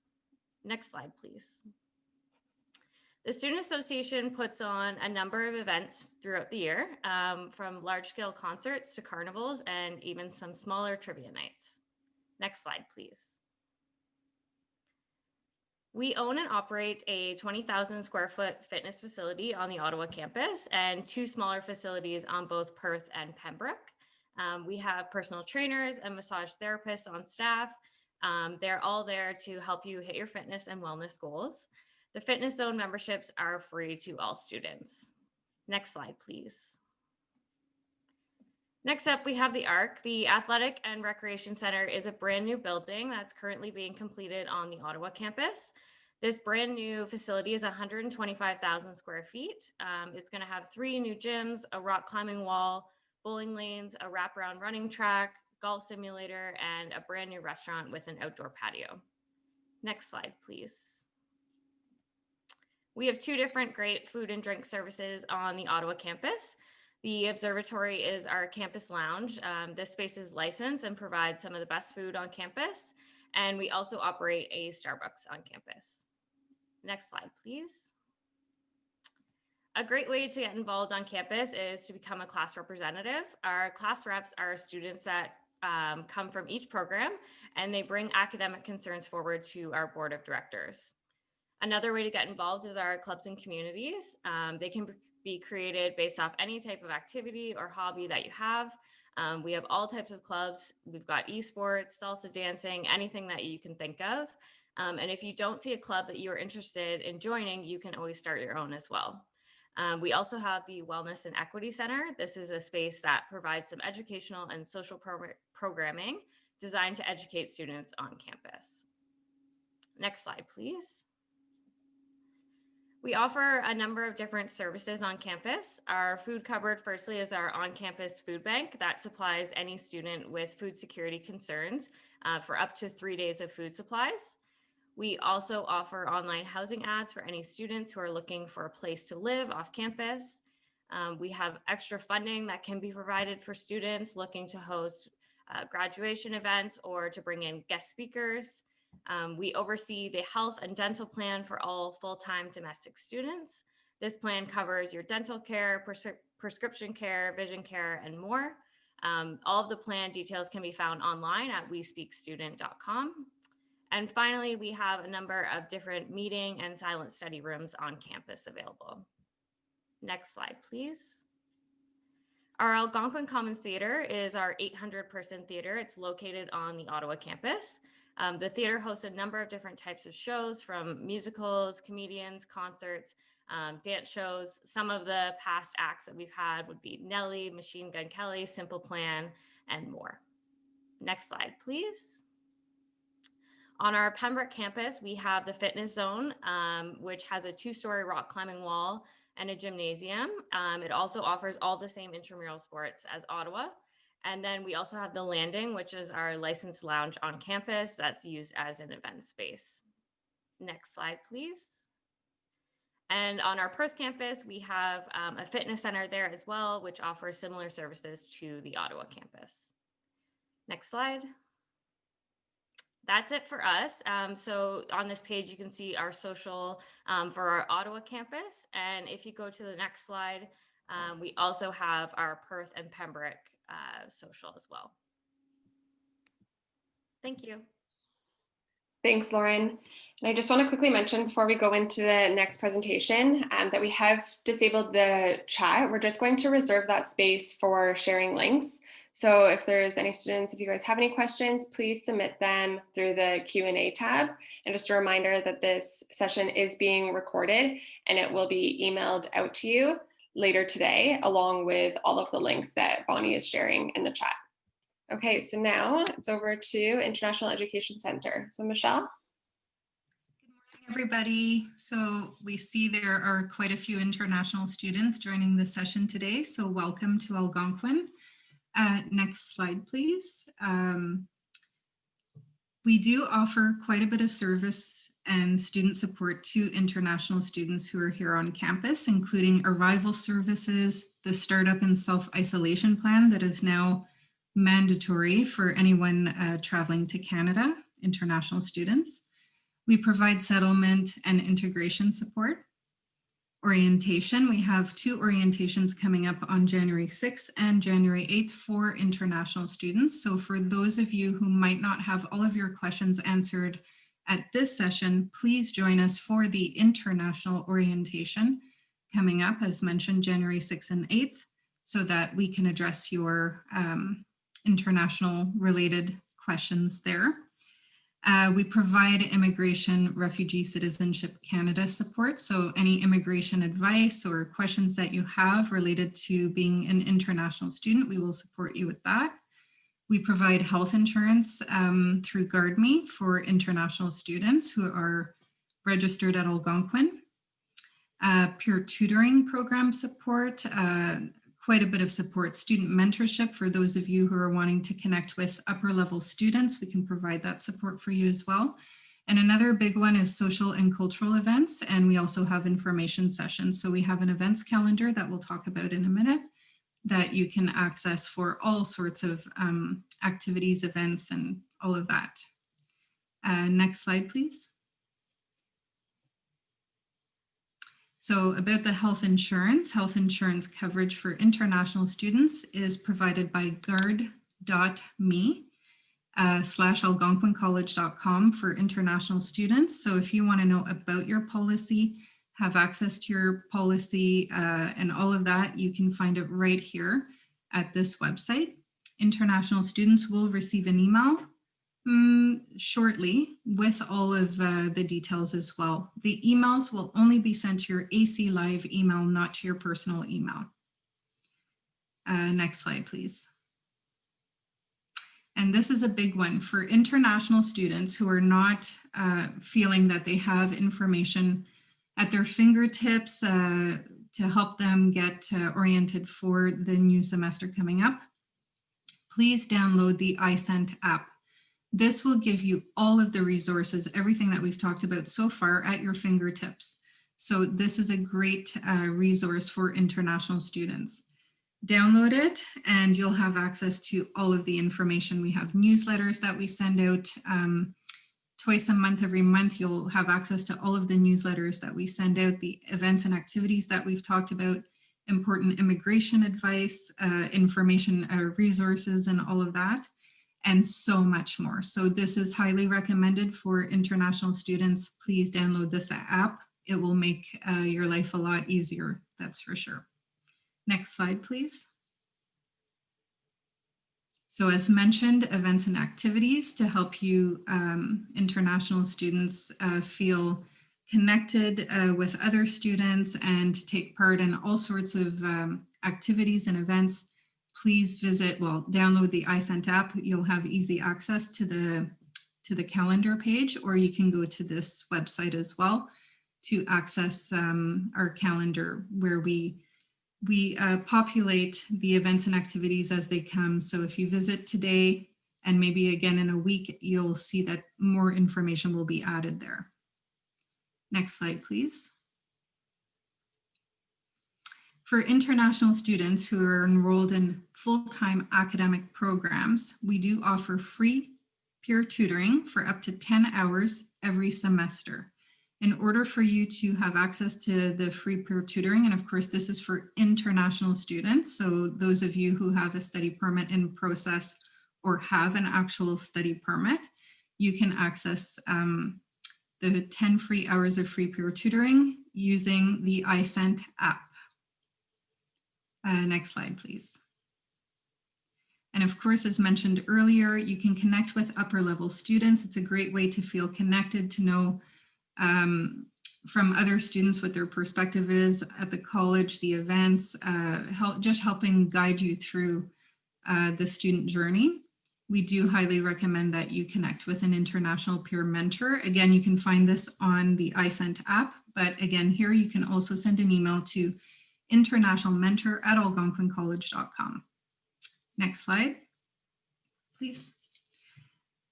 Speaker 7: Next slide, please. The Student Association puts on a number of events throughout the year, from large-scale concerts to carnivals and even some smaller trivia nights. Next slide, please. We own and operate a 20,000 square foot fitness facility on the Ottawa campus and 2 smaller facilities on both Perth and Pembroke. We have personal trainers and massage therapists on staff. They're all there to help you hit your fitness and wellness goals. The Fitness Zone memberships are free to all students. Next slide, please. Next up, we have the ARC. The Athletic and Recreation Center is a brand new building that's currently being completed on the Ottawa campus. This brand new facility is 125,000 square feet. It's going to have 3 new gyms, a rock climbing wall, bowling lanes, a wraparound running track, golf simulator, and a brand new restaurant with an outdoor patio. Next slide, please. We have 2 different great food and drink services on the Ottawa campus. The Observatory is our campus lounge. This space is licensed and provides some of the best food on campus. And we also operate a Starbucks on campus. Next slide, please. A great way to get involved on campus is to become a class representative. Our class reps are students that come from each program, and they bring academic concerns forward to our board of directors. Another way to get involved is our clubs and communities. They can be created based off any type of activity or hobby that you have. We have all types of clubs. We've got esports, salsa dancing, anything that you can think of. And if you don't see a club that you're interested in joining, you can always start your own as well. We also have the Wellness and Equity Center. This is a space that provides some educational and social programming designed to educate students on campus. Next slide, please. We offer a number of different services on campus. Our food cupboard, firstly, is our on-campus food bank that supplies any student with food security concerns for up to 3 days of food supplies. We also offer online housing ads for any students who are looking for a place to live off campus. We have extra funding that can be provided for students looking to host graduation events or to bring in guest speakers. We oversee the health and dental plan for all full-time domestic students. This plan covers your dental care, prescription care, vision care, and more. All of the plan details can be found online at wespeakstudent.com. And finally, we have a number of different meeting and silent study rooms on campus available. Next slide, please. Our Algonquin Commons Theatre is our 800-person theater. It's located on the Ottawa campus. The theater hosts a number of different types of shows, from musicals, comedians, concerts, dance shows. Some of the past acts that we've had would be Nelly, Machine Gun Kelly, Simple Plan, and more. Next slide, please. On our Pembroke campus, we have the fitness zone, which has a 2-story rock climbing wall and a gymnasium. It also offers all the same intramural sports as Ottawa. And then we also have the landing, which is our licensed lounge on campus that's used as an event space. Next slide, please. And on our Perth campus, we have a fitness center there as well, which offers similar services to the Ottawa campus. Next slide. That's it for us. So on this page, you can see our social for our Ottawa campus. And if you go to the next slide, we also have our Perth and Pembroke social as well. Thank you.
Speaker 1: Thanks, Lauren. And I just want to quickly mention before we go into the next presentation that we have disabled the chat. We're just going to reserve that space for sharing links. So if there's any students, if you guys have any questions, please submit them through the Q&A tab. And just a reminder that this session is being recorded and it will be emailed out to you later today, along with all of the links that Bonnie is sharing in the chat. Okay, so now it's over to International Education Center. So Michelle.
Speaker 8: Everybody. So we see there are quite a few international students joining the session today. So welcome to Algonquin. Next slide, please. We do offer quite a bit of service and student support to international students who are here on campus, including arrival services, the startup and self-isolation plan that is now mandatory for anyone traveling to Canada, international students. We provide settlement and integration support. Orientation, we have 2 orientations coming up on January 6th and January 8th for international students. So for those of you who might not have all of your questions answered at this session, please join us for the international orientation coming up, as mentioned, January 6th and 8th, so that we can address your international related questions there. We provide Immigration, Refugee, Citizenship Canada support. So any immigration advice or questions that you have related to being an international student, we will support you with that. We provide health insurance through GuardMe for international students who are registered at Algonquin. Peer tutoring program support, quite a bit of support. Student mentorship for those of you who are wanting to connect with upper level students, we can provide that support for you as well. And another big one is social and cultural events. And we also have information sessions. So we have an events calendar that we'll talk about in a minute that you can access for all sorts of activities, events, and all of that. Next slide, please. So about the health insurance coverage for international students is provided by guard.me /algonquincollege.com for international students. So if you want to know about your policy, have access to your policy and all of that, you can find it right here at this website. International students will receive an email shortly with all of the details as well. The emails will only be sent to your AC Live email, not to your personal email. Next slide, please. And this is a big one for international students who are not feeling that they have information at their fingertips to help them get oriented for the new semester coming up. Please download the iSent app. This will give you all of the resources, everything that we've talked about so far at your fingertips. So this is a great resource for international students. Download it and you'll have access to all of the information. We have newsletters that we send out twice a month, every month. You'll have access to all of the newsletters that we send out, the events and activities that we've talked about, important immigration advice, information, resources, and all of that, and so much more. So this is highly recommended for international students. Please download this app. It will make your life a lot easier, that's for sure. Next slide, please. So as mentioned, events and activities to help you international students feel connected with other students and take part in all sorts of activities and events. Please visit, well, download the iSent app. You'll have easy access to the to the calendar page, or you can go to this website as well to access our calendar, where we populate the events and activities as they come. So if you visit today and maybe again in a week, you'll see that more information will be added there. Next slide, please. For international students who are enrolled in full-time academic programs, we do offer free peer tutoring for up to 10 hours every semester. In order for you to have access to the free peer tutoring, and of course this is for international students, so those of you who have a study permit in process or have an actual study permit, you can access the 10 free hours of free peer tutoring using the iSent app. Next slide, please. And of course, as mentioned earlier, you can connect with upper level students. It's a great way to feel connected, to know from other students what their perspective is at the college, the events, just helping guide you through the student journey. We do highly recommend that you connect with an international peer mentor. Again, you can find this on the iSent app, but again, here you can also send an email to internationalmentor@algonquincollege.com. Next slide, please.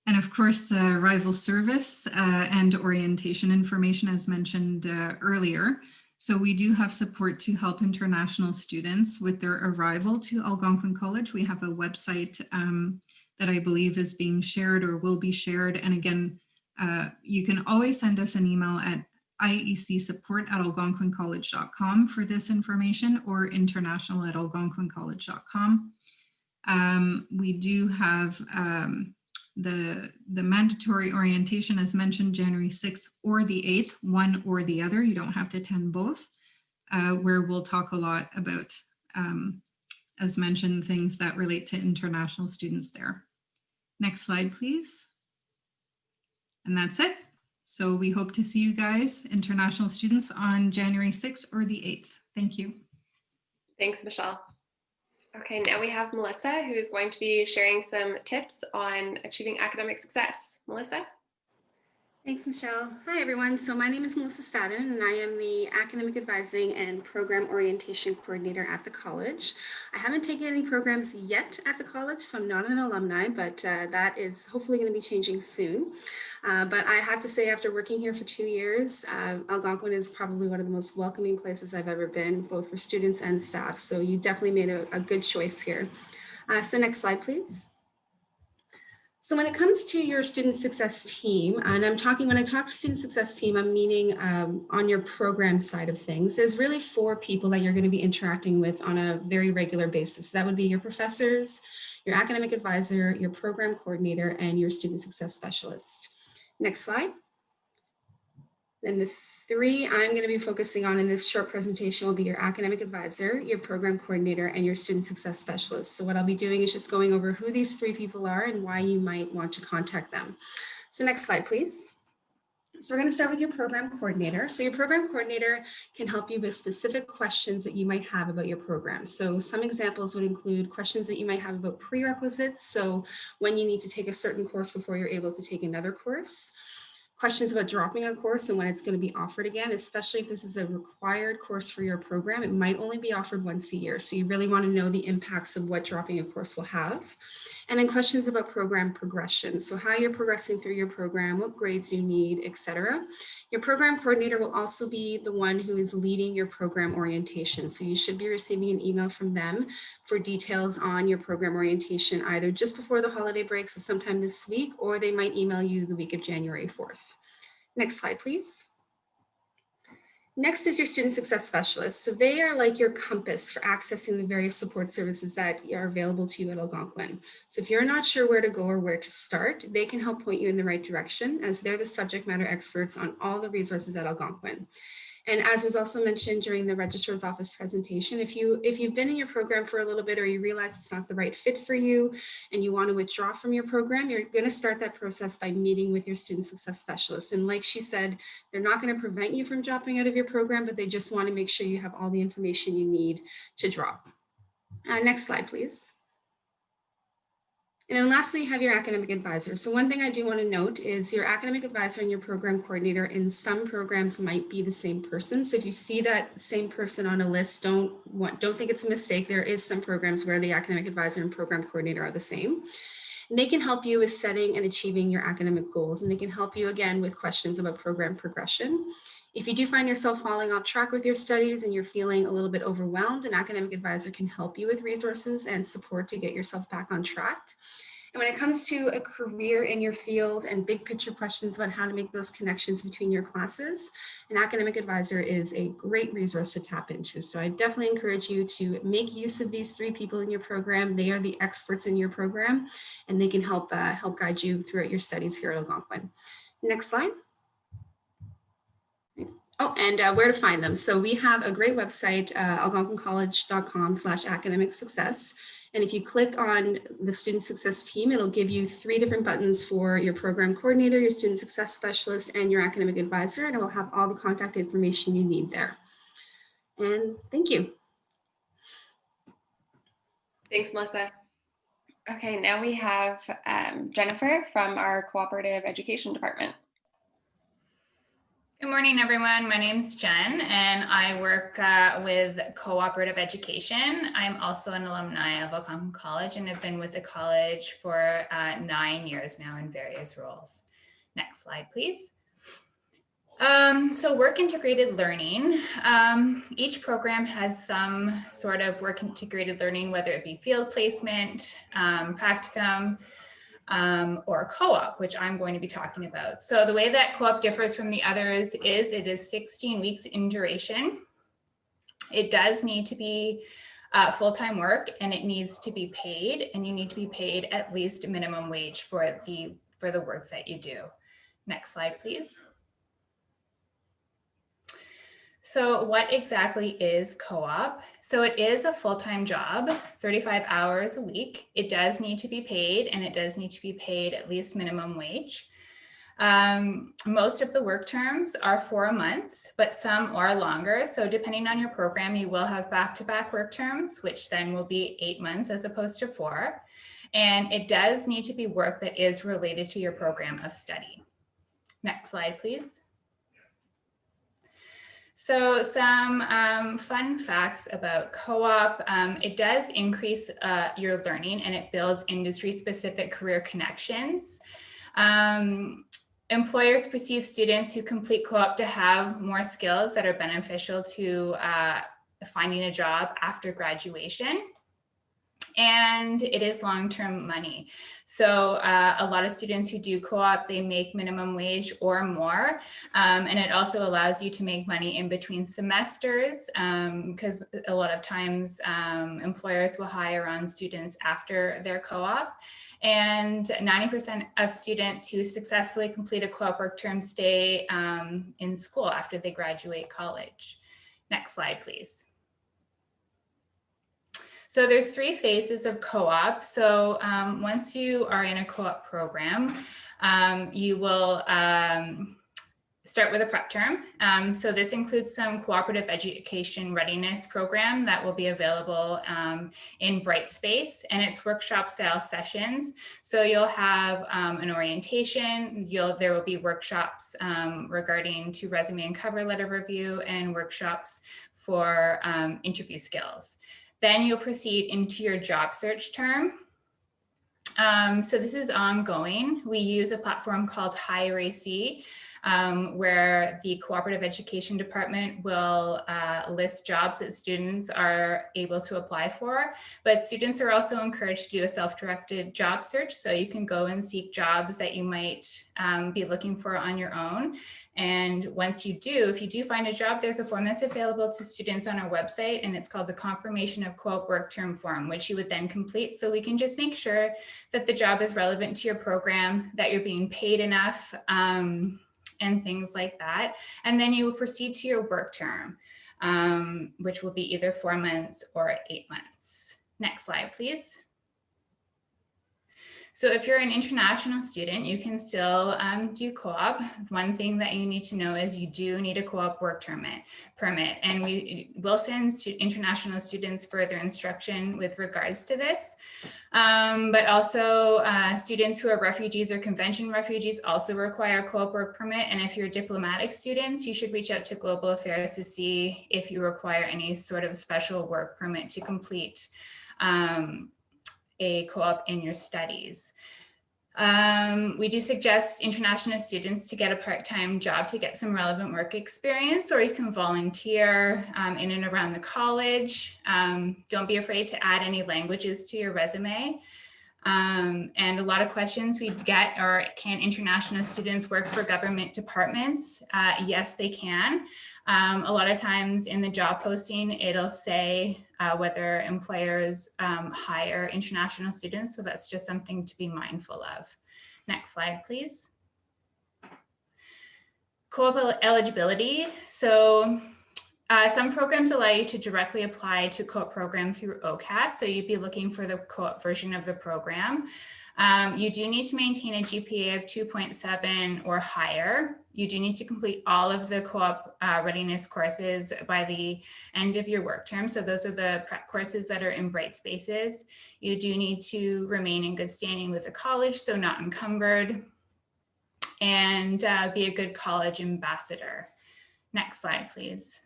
Speaker 8: And of course, arrival service and orientation information as mentioned earlier. So we do have support to help international students with their arrival to Algonquin College. We have a website that I believe is being shared or will be shared. And again, you can always send us an email at iecsupport@algonquincollege.com for this information, or international@algonquincollege.com. We do have the mandatory orientation, as mentioned, January 6th or the 8th, one or the other. You don't have to attend both, where we'll talk a lot about, as mentioned, things that relate to international students there. Next slide, please. And that's it. So we hope to see you guys, international students, on January 6th or the 8th. Thank you.
Speaker 1: Thanks, Michelle. Okay, now we have Melissa, who is going to be sharing some tips on achieving academic success. Melissa?
Speaker 9: Thanks, Michelle. Hi, everyone. So my name is Melissa Staden, and I am the Academic Advising and Program Orientation Coordinator at the college. I haven't taken any programs yet at the college, so I'm not an alumni, but that is hopefully going to be changing soon. But I have to say, after working here for 2 years, Algonquin is probably one of the most welcoming places I've ever been, both for students and staff. So you definitely made a good choice here. So next slide, please. So when it comes to your student success team, and when I talk to student success team, I'm meaning on your program side of things, there's really 4 people that you're going to be interacting with on a very regular basis. That would be your professors, your academic advisor, your program coordinator, and your student success specialist. Next slide. Then the 3 I'm going to be focusing on in this short presentation will be your academic advisor, your program coordinator, and your student success specialist. So what I'll be doing is just going over who these 3 people are and why you might want to contact them. So next slide, please. So we're going to start with your program coordinator. So your program coordinator can help you with specific questions that you might have about your program. So some examples would include questions that you might have about prerequisites. So when you need to take a certain course before you're able to take another course. Questions about dropping a course and when it's going to be offered again, especially if this is a required course for your program. It might only be offered once a year. So you really want to know the impacts of what dropping a course will have. And then questions about program progression. So how you're progressing through your program, what grades you need, etc. Your program coordinator will also be the one who is leading your program orientation. So you should be receiving an email from them for details on your program orientation, either just before the holiday break, so sometime this week, or they might email you the week of January 4th. Next slide, please. Next is your student success specialist. So they are like your compass for accessing the various support services that are available to you at Algonquin. So if you're not sure where to go or where to start, they can help point you in the right direction, as they're the subject matter experts on all the resources at Algonquin. And as was also mentioned during the registrar's office presentation, if you've been in your program for a little bit, or you realize it's not the right fit for you and you want to withdraw from your program, you're going to start that process by meeting with your student success specialist. And like she said, they're not going to prevent you from dropping out of your program, but they just want to make sure you have all the information you need to drop. Next slide, please. And then lastly, you have your academic advisor. So one thing I do want to note is your academic advisor and your program coordinator in some programs might be the same person. So if you see that same person on a list, don't think it's a mistake. There is some programs where the academic advisor and program coordinator are the same. And they can help you with setting and achieving your academic goals. And they can help you again with questions about program progression. If you do find yourself falling off track with your studies and you're feeling a little bit overwhelmed, an academic advisor can help you with resources and support to get yourself back on track. And when it comes to a career in your field and big picture questions about how to make those connections between your classes, an academic advisor is a great resource to tap into. So I definitely encourage you to make use of these 3 people in your program. They are the experts in your program, and they can help guide you throughout your studies here at Algonquin. Next slide. Oh, and where to find them. So we have a great website, algonquincollege.com/academic success. And if you click on the student success team, it'll give you 3 different buttons for your program coordinator, your student success specialist, and your academic advisor. And it will have all the contact information you need there. And thank you.
Speaker 1: Thanks, Melissa. Okay, now we have Jennifer from our Cooperative Education Department.
Speaker 10: Good morning, everyone. My name is Jen, and I work with Cooperative Education. I'm also an alumni of Algonquin College and have been with the college for 9 years now in various roles. Next slide, please. So work integrated learning. Each program has some sort of work integrated learning, whether it be field placement, practicum, or co-op, which I'm going to be talking about. So the way that co-op differs from the others is it is 16 weeks in duration. It does need to be full-time work, and it needs to be paid, and you need to be paid at least minimum wage for the work that you do. Next slide, please. So what exactly is co-op? So it is a full-time job, 35 hours a week. It does need to be paid, and it does need to be paid at least minimum wage. Most of the work terms are 4 months, but some are longer. So depending on your program, you will have back-to-back work terms, which then will be 8 months as opposed to 4. And it does need to be work that is related to your program of study. Next slide, please. So some fun facts about co-op. It does increase your learning, and it builds industry-specific career connections. Employers perceive students who complete co-op to have more skills that are beneficial to finding a job after graduation. And it is long-term money. So a lot of students who do co-op, they make minimum wage or more. And it also allows you to make money in between semesters, because a lot of times employers will hire on students after their co-op. And 90% of students who successfully complete a co-op work term stay in school after they graduate college. Next slide, please. So there's 3 phases of co-op. So once you are in a co-op program, you will start with a prep term. So this includes some cooperative education readiness program that will be available in Brightspace, and it's workshop style sessions. So you'll have an orientation, there will be workshops regarding to resume and cover letter review, and workshops for interview skills. Then you'll proceed into your job search term. So this is ongoing. We use a platform called HireAC, where the Cooperative Education Department will list jobs that students are able to apply for. But students are also encouraged to do a self-directed job search. So you can go and seek jobs that you might be looking for on your own. And once you do, if you do find a job, there's a form that's available to students on our website, and it's called the Confirmation of Co-op Work Term form, which you would then complete. So we can just make sure that the job is relevant to your program, that you're being paid enough, and things like that. And then you will proceed to your work term, which will be either 4 months or 8 months. Next slide, please. So if you're an international student, you can still do co-op. One thing that you need to know is you do need a co-op work permit, and we will send international students further instruction with regards to this. But also students who are refugees or convention refugees also require a co-op work permit. And if you're diplomatic students, you should reach out to Global Affairs to see if you require any sort of special work permit to complete a co-op in your studies. We do suggest international students to get a part-time job to get some relevant work experience, or you can volunteer in and around the college. Don't be afraid to add any languages to your resume. And a lot of questions we get are, can international students work for government departments? Yes, they can. A lot of times in the job posting, it'll say whether employers hire international students. So that's just something to be mindful of. Next slide, please. Co-op eligibility. So some programs allow you to directly apply to co-op program through OCAS. So you'd be looking for the co-op version of the program. You do need to maintain a GPA of 2.7 or higher. You do need to complete all of the co-op readiness courses by the end of your work term. So those are the prep courses that are in bright spaces. You do need to remain in good standing with the college, so not encumbered, and be a good college ambassador. Next slide, please.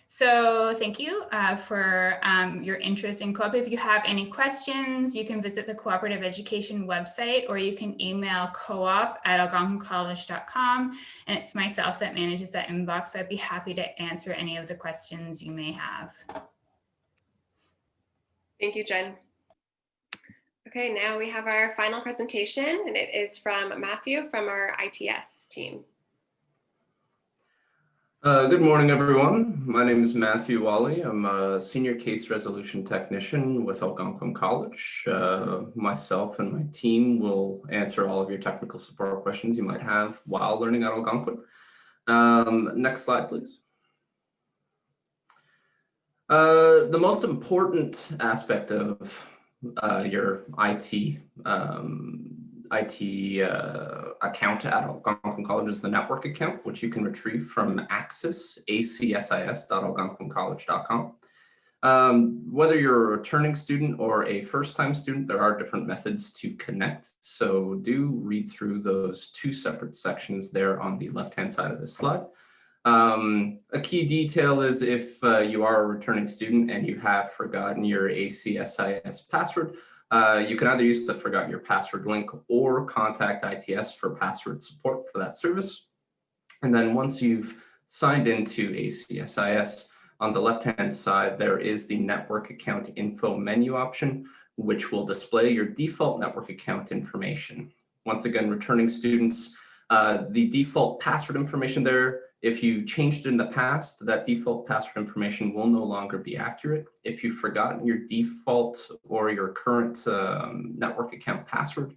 Speaker 10: So thank you for your interest in co-op. If you have any questions, you can visit the Cooperative Education website, or you can email coop@algonquincollege.com. And it's myself that manages that inbox. So I'd be happy to answer any of the questions you may have.
Speaker 1: Thank you, Jen. Okay, now we have our final presentation, and it is from Matthew from our ITS team.
Speaker 11: Good morning, everyone. My name is Matthew Wally. I'm a senior case resolution technician with Algonquin College. Myself and my team will answer all of your technical support questions you might have while learning at Algonquin. Next slide, please. The most important aspect of your IT account at Algonquin College is the network account, which you can retrieve from accis.algonquincollege.com. Whether you're a returning student or a first-time student, there are different methods to connect. So do read through those two separate sections there on the left-hand side of this slide. A key detail is if you are a returning student and you have forgotten your ACSIS password, you can either use the forgot your password link or contact ITS for password support for that service. And then once you've signed into ACSIS, on the left-hand side, there is the network account info menu option, which will display your default network account information. Once again, returning students, the default password information there, if you changed it in the past, that default password information will no longer be accurate. If you've forgotten your default or your current network account password,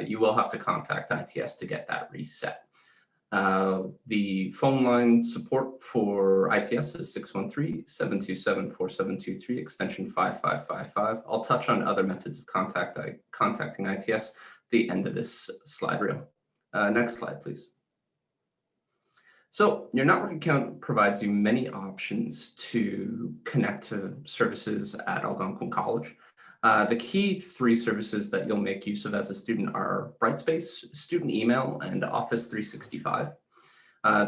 Speaker 11: you will have to contact ITS to get that reset. The phone line support for ITS is 613-727-4723, extension 5555. I'll touch on other methods of contacting ITS at the end of this slide reel. Next slide, please. So your network account provides you many options to connect to services at Algonquin College. The key three services that you'll make use of as a student are Brightspace, Student Email, and Office 365.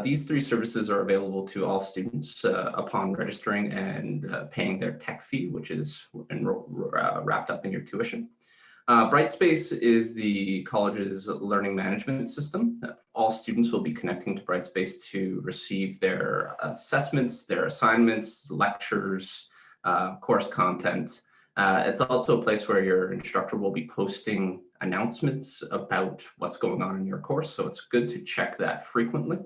Speaker 11: These three services are available to all students upon registering and paying their tech fee, which is wrapped up in your tuition. Brightspace is the college's learning management system. All students will be connecting to Brightspace to receive their assessments, their assignments, lectures, course content. It's also a place where your instructor will be posting announcements about what's going on in your course, so it's good to check that frequently.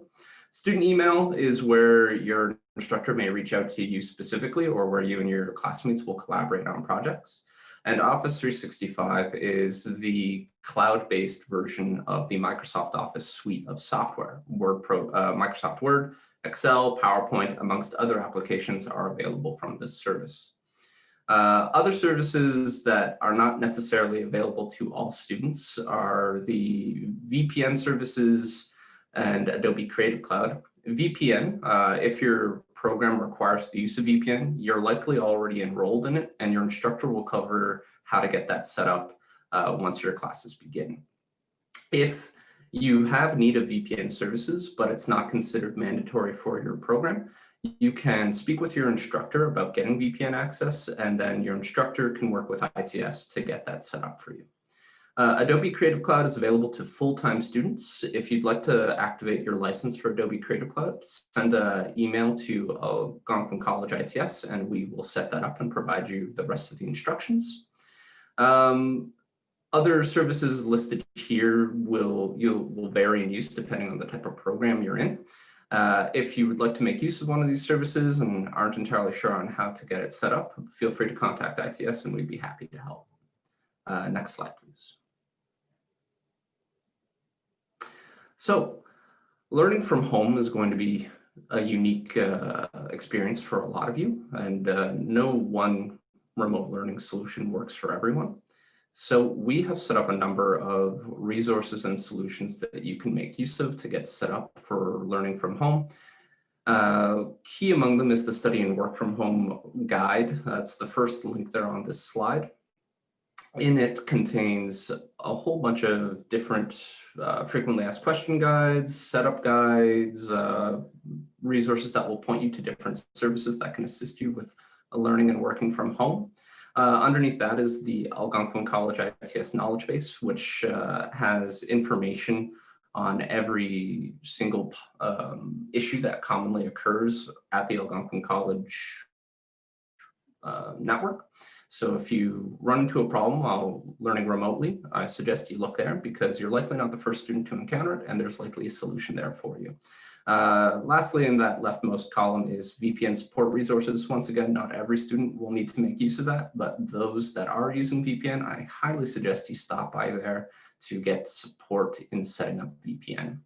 Speaker 11: Student email is where your instructor may reach out to you specifically, or where you and your classmates will collaborate on projects. And Office 365 is the cloud-based version of the Microsoft Office suite of software. Microsoft Word, Excel, PowerPoint, amongst other applications are available from this service. Other services that are not necessarily available to all students are the VPN services and Adobe Creative Cloud. VPN, if your program requires the use of VPN, you're likely already enrolled in it, and your instructor will cover how to get that set up once your classes begin. If you have need of VPN services, but it's not considered mandatory for your program, you can speak with your instructor about getting VPN access, and then your instructor can work with ITS to get that set up for you. Adobe Creative Cloud is available to full-time students. If you'd like to activate your license for Adobe Creative Cloud, send an email to Algonquin College ITS, and we will set that up and provide you the rest of the instructions. Other services listed here will vary in use depending on the type of program you're in. If you would like to make use of one of these services and aren't entirely sure on how to get it set up, feel free to contact ITS and we'd be happy to help. Next slide, please. So, learning from home is going to be a unique experience for a lot of you, and no one remote learning solution works for everyone. So we have set up a number of resources and solutions that you can make use of to get set up for learning from home. Key among them is the Study and Work from Home guide. That's the first link there on this slide. In it contains a whole bunch of different frequently asked question guides, setup guides, resources that will point you to different services that can assist you with learning and working from home. Underneath that is the Algonquin College ITS knowledge base, which has information on every single issue that commonly occurs at the Algonquin College network. So if you run into a problem while learning remotely, I suggest you look there because you're likely not the first student to encounter it, and there's likely a solution there for you. Lastly, in that leftmost column is VPN support resources. Once again, not every student will need to make use of that, but those that are using VPN, I highly suggest you stop by there to get support in setting up VPN.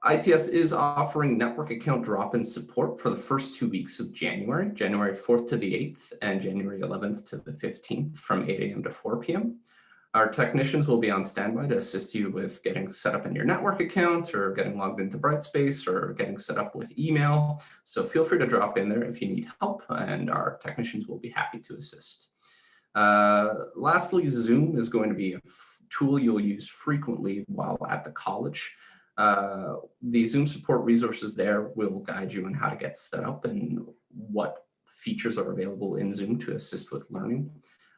Speaker 11: ITS is offering network account drop-in support for the first 2 weeks of January, January 4th to the 8th and January 11th to the 15th from 8 a.m. to 4 p.m. Our technicians will be on standby to assist you with getting set up in your network account or getting logged into Brightspace or getting set up with email. So feel free to drop in there if you need help, and our technicians will be happy to assist. Lastly, Zoom is going to be a tool you'll use frequently while at the college. The Zoom support resources there will guide you on how to get set up and what features are available in Zoom to assist with learning.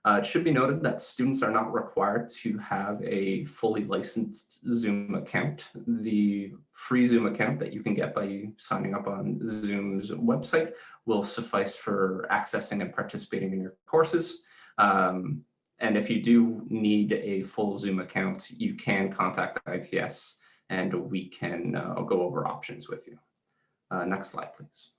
Speaker 11: It should be noted that students are not required to have a fully licensed Zoom account. The free Zoom account that you can get by signing up on Zoom's website will suffice for accessing and participating in your courses. And if you do need a full Zoom account, you can contact ITS and we can go over options with you. Next slide, please.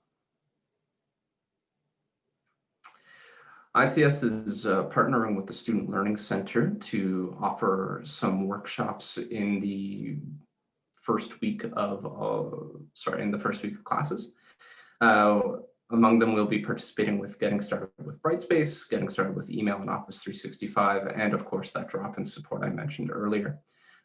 Speaker 11: ITS is partnering with the Student Learning Center to offer some workshops in the first week of classes. Among them, we'll be participating with getting started with Brightspace, getting started with email and Office 365, and of course that drop-in support I mentioned earlier.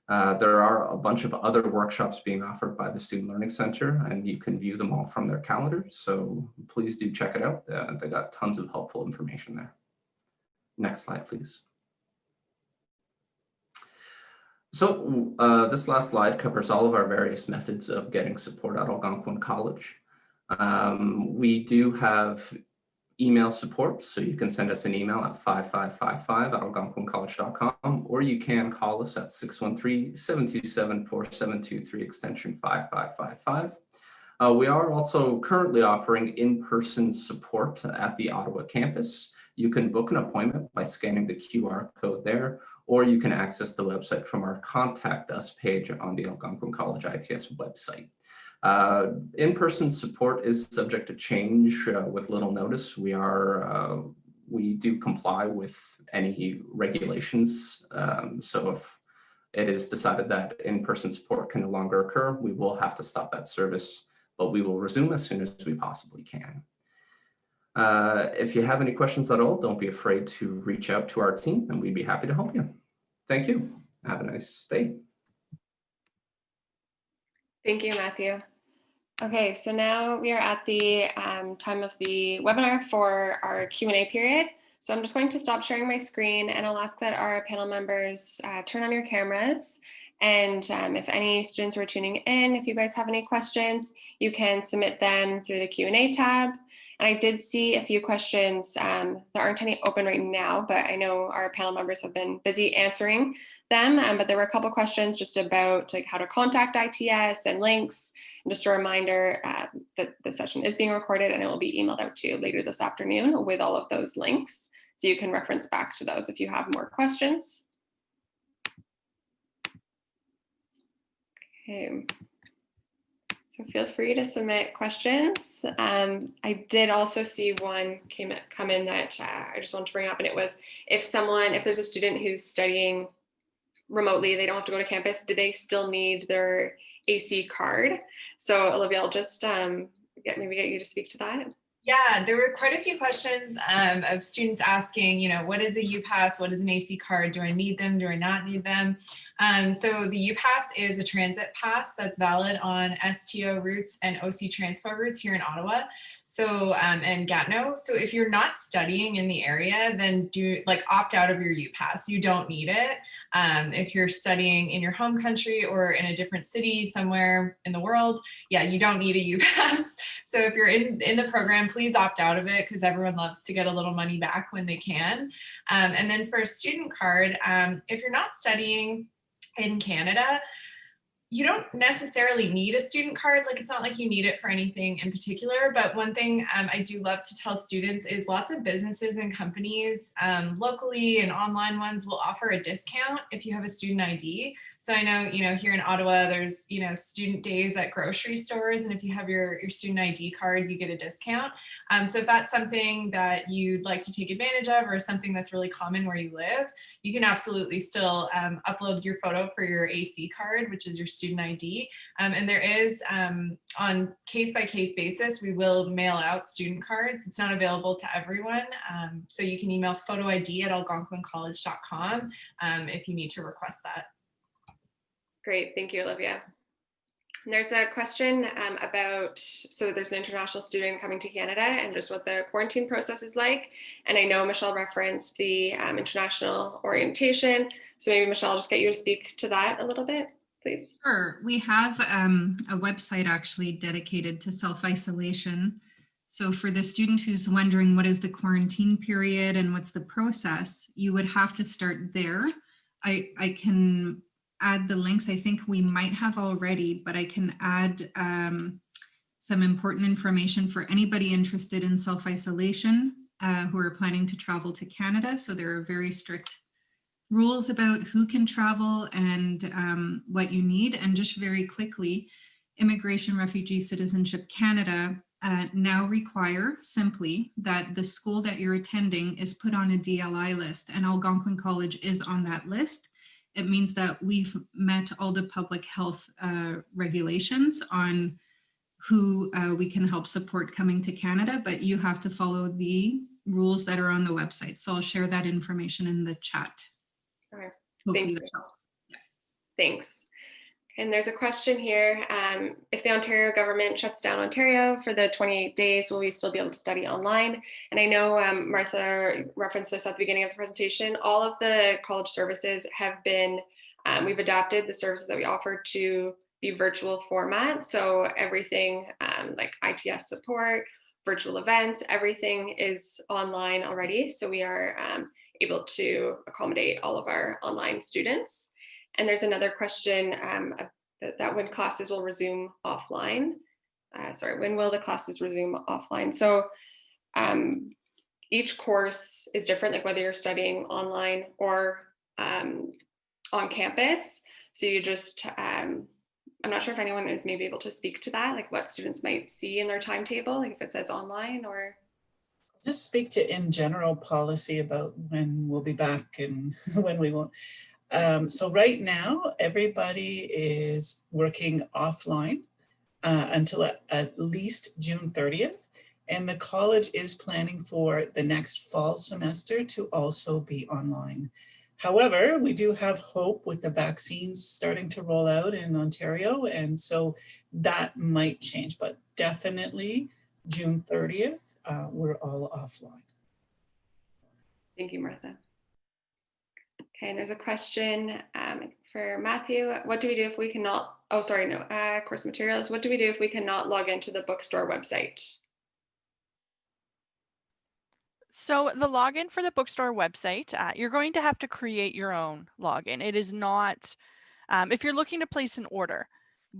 Speaker 11: There are a bunch of other workshops being offered by the Student Learning Center, and you can view them all from their calendar. So please do check it out. They got tons of helpful information there. Next slide, please. So this last slide covers all of our various methods of getting support at Algonquin College. We do have email support, so you can send us an email at 5555@algonquincollege.com, or you can call us at 613-727-4723 extension 5555. We are also currently offering in-person support at the Ottawa campus. You can book an appointment by scanning the QR code there, or you can access the website from our Contact Us page on the Algonquin College ITS website. In-person support is subject to change with little notice. We do comply with any regulations. So if it is decided that in-person support can no longer occur, we will have to stop that service, but we will resume as soon as we possibly can. If you have any questions at all, don't be afraid to reach out to our team and we'd be happy to help you. Thank you. Have a nice day.
Speaker 1: Thank you, Matthew. Okay, so now we are at the time of the webinar for our Q&A period. So I'm just going to stop sharing my screen and I'll ask that our panel members turn on your cameras. And if any students who are tuning in, if you guys have any questions, you can submit them through the Q&A tab. And I did see a few questions. There aren't any open right now, but I know our panel members have been busy answering them. But there were a couple questions just about like how to contact ITS and links. And just a reminder that the session is being recorded and it will be emailed out to you later this afternoon with all of those links. So you can reference back to those if you have more questions. Okay. So feel free to submit questions. I did also see one come in that I just want to bring up, and it was if there's a student who's studying remotely, they don't have to go to campus, do they still need their AC card? So Olivia, I'll just maybe get you to speak to that.
Speaker 5: Yeah, there were quite a few questions of students asking, what is a UPass? What is an AC card? Do I need them? Do I not need them? So the UPass is a transit pass that's valid on STO routes and OC transpo routes here in Ottawa. So, and Gatineau. So if you're not studying in the area, then opt out of your UPass. You don't need it. If you're studying in your home country or in a different city somewhere in the world, yeah, you don't need a UPass. So if you're in the program, please opt out of it because everyone loves to get a little money back when they can. And then for a student card, if you're not studying in Canada, you don't necessarily need a student card. Like, it's not like you need it for anything in particular, but one thing I do love to tell students is lots of businesses and companies locally and online ones will offer a discount if you have a student ID. So I know, here in Ottawa, there's, student days at grocery stores. And if you have your student ID card, you get a discount. So if that's something that you'd like to take advantage of or something that's really common where you live, you can absolutely still upload your photo for your AC card, which is your student ID. And there is, on case-by-case basis, we will mail out student cards. It's not available to everyone. So you can email photoid@algonquincollege.com if you need to request that.
Speaker 1: Great, thank you, Olivia. And there's a question so there's an international student coming to Canada and just what the quarantine process is like. And I know Michelle referenced the international orientation. So maybe Michelle, I'll just get you to speak to that a little bit, please.
Speaker 8: Sure. We have a website actually dedicated to self-isolation. So for the student who's wondering what is the quarantine period and what's the process, you would have to start there. I can add the links. I think we might have already, but I can add some important information for anybody interested in self-isolation who are planning to travel to Canada. So there are very strict rules about who can travel and what you need. And just very quickly, Immigration, Refugee, Citizenship Canada now require simply that the school that you're attending is put on a DLI list, and Algonquin College is on that list. It means that we've met all the public health regulations on who we can help support coming to Canada, but you have to follow the rules that are on the website. So I'll share that information in the chat.
Speaker 1: All right.
Speaker 8: Hopefully that helps.
Speaker 1: Yeah. Thanks. And there's a question here. If the Ontario government shuts down Ontario for the 28 days, will we still be able to study online? And I know Martha referenced this at the beginning of the presentation. All of the college services have been, we've adapted the services that we offer to be virtual format. So everything like ITS support, virtual events, everything is online already. So we are able to accommodate all of our online students. And there's another question that when classes will resume offline. When will the classes resume offline? So each course is different, like whether you're studying online or on campus. So you just, I'm not sure if anyone is maybe able to speak to that, like what students might see in their timetable, like if it says online or.
Speaker 2: Just speak to in general policy about when we'll be back and when we won't. So right now, everybody is working offline until at least June 30th. And the college is planning for the next fall semester to also be online. However, we do have hope with the vaccines starting to roll out in Ontario, and so that might change, but definitely June 30th, we're all offline.
Speaker 1: Thank you, Martha. Okay, and there's a question for Matthew. What do we do if we cannot, oh, sorry, no, course materials. What do we do if we cannot log into the bookstore website?
Speaker 6: So the login for the bookstore website, you're going to have to create your own login. It is not, if you're looking to place an order,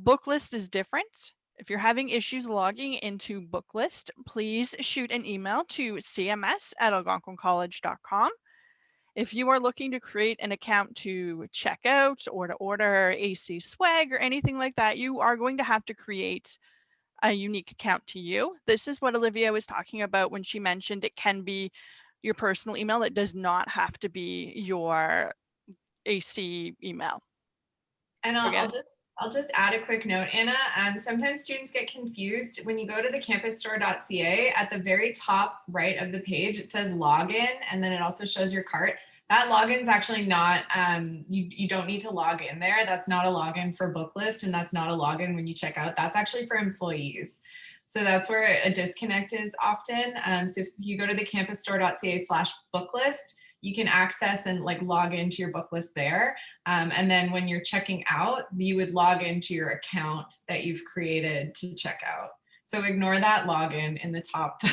Speaker 6: Booklist is different. If you're having issues logging into Booklist, please shoot an email to cms@algonquincollege.com. If you are looking to create an account to check out or to order AC swag or anything like that, you are going to have to create a unique account to you. This is what Olivia was talking about when she mentioned it can be your personal email. It does not have to be your AC email.
Speaker 5: And
Speaker 6: So
Speaker 5: I'll just add a quick note, Anna. Sometimes students get confused when you go to the campusstore.ca. At the very top right of the page, it says login, and then it also shows your cart. That login is actually not, you don't need to log in there. That's not a login for Booklist, and that's not a login when you check out. That's actually for employees. So that's where a disconnect is often. So if you go to the campusstore.ca/booklist, you can access and like log into your book list there. And then when you're checking out, you would log into your account that you've created to check out. So ignore that login in the top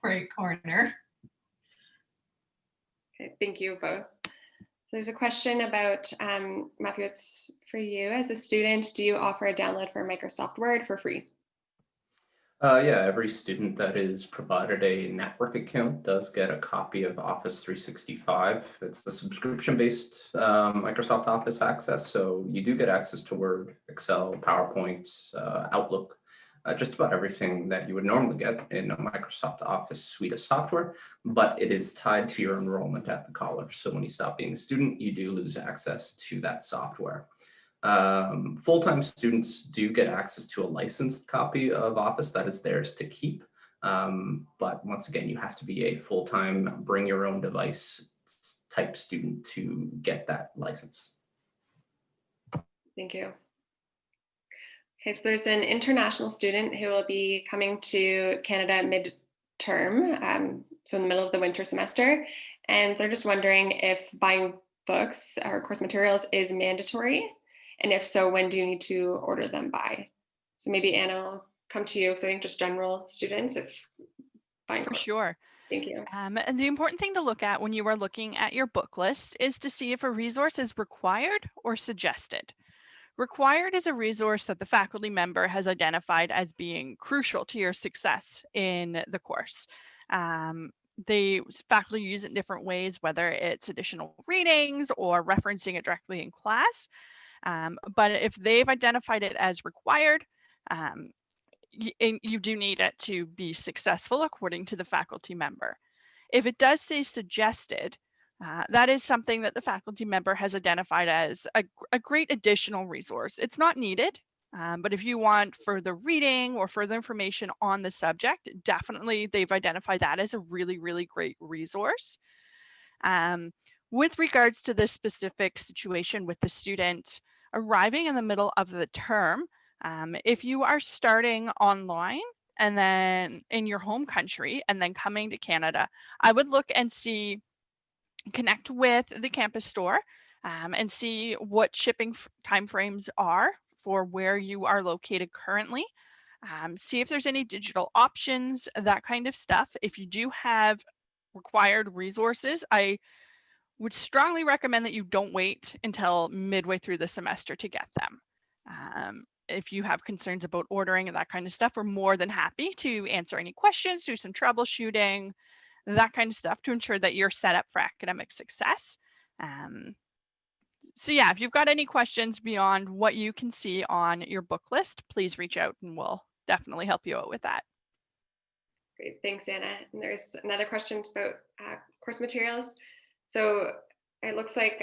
Speaker 5: right corner.
Speaker 1: Okay, thank you both. There's a question about, Matthew, it's for you. As a student, do you offer a download for Microsoft Word for free?
Speaker 11: Yeah, every student that is provided a network account does get a copy of Office 365. It's the subscription-based Microsoft Office access, so you do get access to Word, Excel, PowerPoint, Outlook, just about everything that you would normally get in a Microsoft Office suite of software, but it is tied to your enrollment at the college. So when you stop being a student, you do lose access to that software. Full-time students do get access to a licensed copy of Office that is theirs to keep. But once again, you have to be a full-time bring your own device type student to get that license.
Speaker 1: Thank you. Okay, so there's an international student who will be coming to Canada mid-term, so in the middle of the winter semester, and they're just wondering if buying books or course materials is mandatory, and if so, when do you need to order them by? So maybe Anna, I'll come to you because I think just general students, if buying
Speaker 6: for sure.
Speaker 1: Thank you.
Speaker 6: And the important thing to look at when you are looking at your book list is to see if a resource is required or suggested. Required is a resource that the faculty member has identified as being crucial to your success in the course. The faculty use it in different ways, whether it's additional readings or referencing it directly in class. But if they've identified it as required, you do need it to be successful according to the faculty member. If it does say suggested, that is something that the faculty member has identified as a great additional resource. It's not needed, but if you want further reading or further information on the subject, definitely they've identified that as a really, really great resource. With regards to this specific situation with the student arriving in the middle of the term, if you are starting online and then in your home country and then coming to Canada, I would look and connect with the campus store and see what shipping timeframes are for where you are located currently. See if there's any digital options, that kind of stuff. If you do have required resources, I would strongly recommend that you don't wait until midway through the semester to get them. If you have concerns about ordering and that kind of stuff, we're more than happy to answer any questions, do some troubleshooting, that kind of stuff to ensure that you're set up for academic success. So yeah, if you've got any questions beyond what you can see on your book list, please reach out and we'll definitely help you out with that.
Speaker 1: Great, thanks, Anna. And there's another question about course materials. So it looks like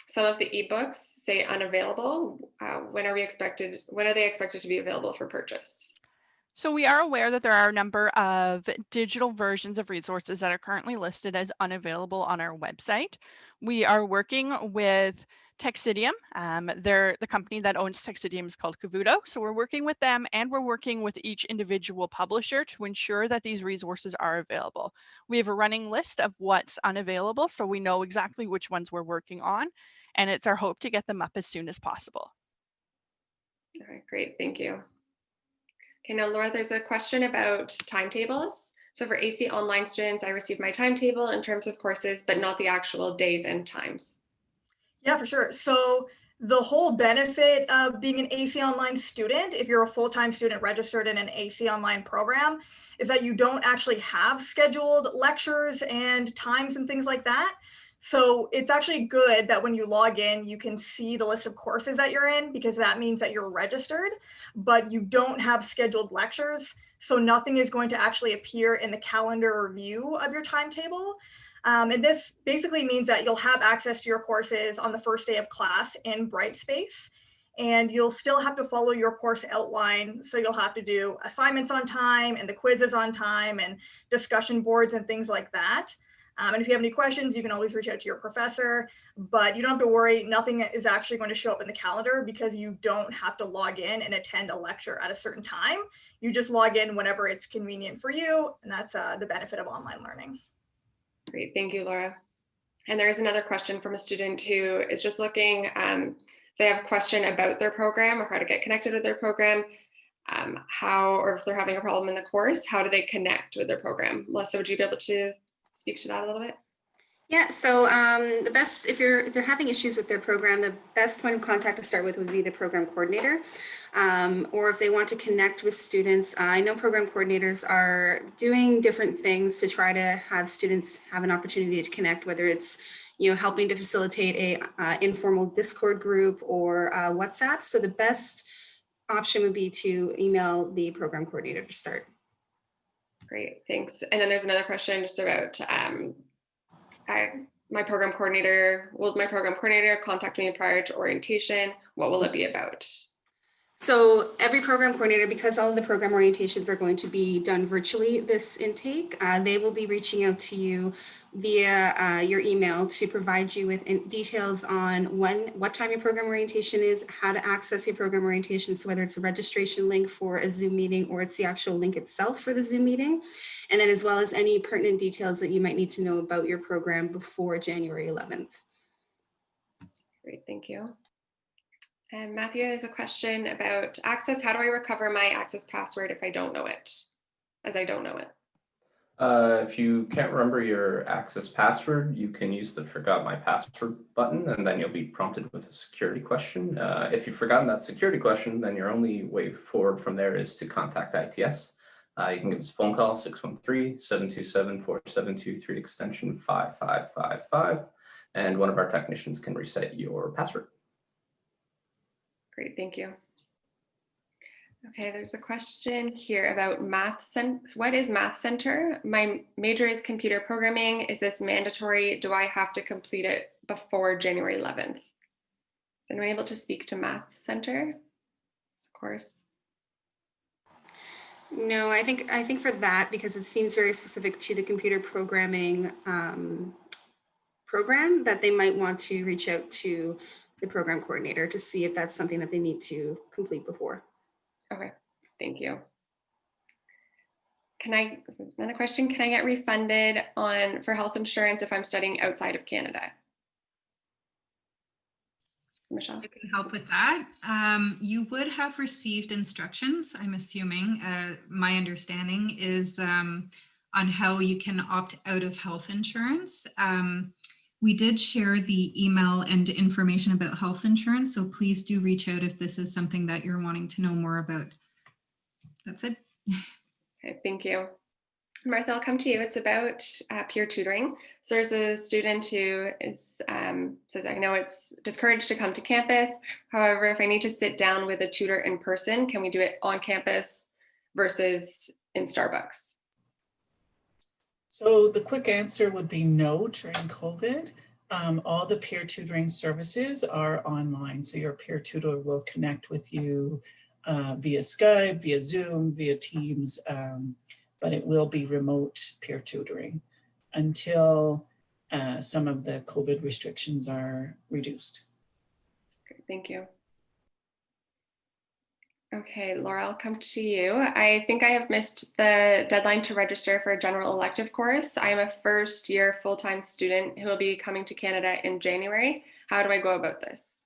Speaker 1: some of the ebooks say unavailable. When are they expected to be available for purchase?
Speaker 6: So we are aware that there are a number of digital versions of resources that are currently listed as unavailable on our website. We are working with Texidium. The company that owns Texidium is called Cavuto. So we're working with them, and we're working with each individual publisher to ensure that these resources are available. We have a running list of what's unavailable, so we know exactly which ones we're working on, and it's our hope to get them up as soon as possible.
Speaker 1: All right, great, thank you. Okay, now Laura, there's a question about timetables. So for AC online students, I received my timetable in terms of courses, but not the actual days and times.
Speaker 4: Yeah, for sure. So the whole benefit of being an AC Online student, if you're a full-time student registered in an AC Online program, is that you don't actually have scheduled lectures and times and things like that. So it's actually good that when you log in, you can see the list of courses that you're in, because that means that you're registered, but you don't have scheduled lectures. So nothing is going to actually appear in the calendar view of your timetable. And this basically means that you'll have access to your courses on the first day of class in Brightspace, and you'll still have to follow your course outline. So you'll have to do assignments on time and the quizzes on time and discussion boards and things like that. And if you have any questions, you can always reach out to your professor, but you don't have to worry. Nothing is actually going to show up in the calendar because you don't have to log in and attend a lecture at a certain time. You just log in whenever it's convenient for you, and that's the benefit of online learning.
Speaker 1: Great, thank you, Laura. And there is another question from a student who is just looking, they have a question about their program or how to get connected with their program, or if they're having a problem in the course, how do they connect with their program? Melissa, would you be able to speak to that a little bit?
Speaker 9: Yeah, so the best, if they're having issues with their program, the best point of contact to start with would be the program coordinator. Or if they want to connect with students, I know program coordinators are doing different things to try to have students have an opportunity to connect, whether it's helping to facilitate a informal Discord group or WhatsApp. So the best option would be to email the program coordinator to start.
Speaker 1: Great, thanks. And then there's another question just about my program coordinator. Will my program coordinator contact me prior to orientation? What will it be about?
Speaker 9: So every program coordinator, because all of the program orientations are going to be done virtually this intake, they will be reaching out to you via your email to provide you with details on what time your program orientation is, how to access your program orientation, so whether it's a registration link for a Zoom meeting or it's the actual link itself for the Zoom meeting, and then as well as any pertinent details that you might need to know about your program before January 11th.
Speaker 1: Great, thank you. And Matthew, there's a question about access. How do I recover my access password if I don't know it, as I don't know it?
Speaker 11: If you can't remember your access password, you can use the Forgot My Password button, and then you'll be prompted with a security question. If you've forgotten that security question, then your only way forward from there is to contact ITS. You can give us a phone call, 613-727-4723, extension 5555, and one of our technicians can reset your password.
Speaker 1: Great, thank you. Okay, there's a question here about Math Center. What is Math Center? My major is computer programming. Is this mandatory? Do I have to complete it before January 11th? Is anyone able to speak to Math Center? Of course.
Speaker 9: No, I think for that, because it seems very specific to the computer programming program, that they might want to reach out to the program coordinator to see if that's something that they need to complete before.
Speaker 1: Okay, thank you. Another question, can I get refunded for health insurance if I'm studying outside of Canada? Michelle?
Speaker 8: I can help with that. You would have received instructions, I'm assuming. My understanding is on how you can opt out of health insurance. We did share the email and information about health insurance, so please do reach out if this is something that you're wanting to know more about. That's it.
Speaker 1: Okay, thank you. Martha, I'll come to you. It's about peer tutoring. So there's a student who says, I know it's discouraged to come to campus. However, if I need to sit down with a tutor in person, can we do it on campus versus in Starbucks?
Speaker 2: So the quick answer would be no during COVID. All the peer tutoring services are online. So your peer tutor will connect with you via Skype, via Zoom, via Teams, but it will be remote peer tutoring until some of the COVID restrictions are reduced.
Speaker 1: Great, thank you. Okay, Laura, I'll come to you. I think I have missed the deadline to register for a general elective course. I am a first-year full-time student who will be coming to Canada in January. How do I go about this?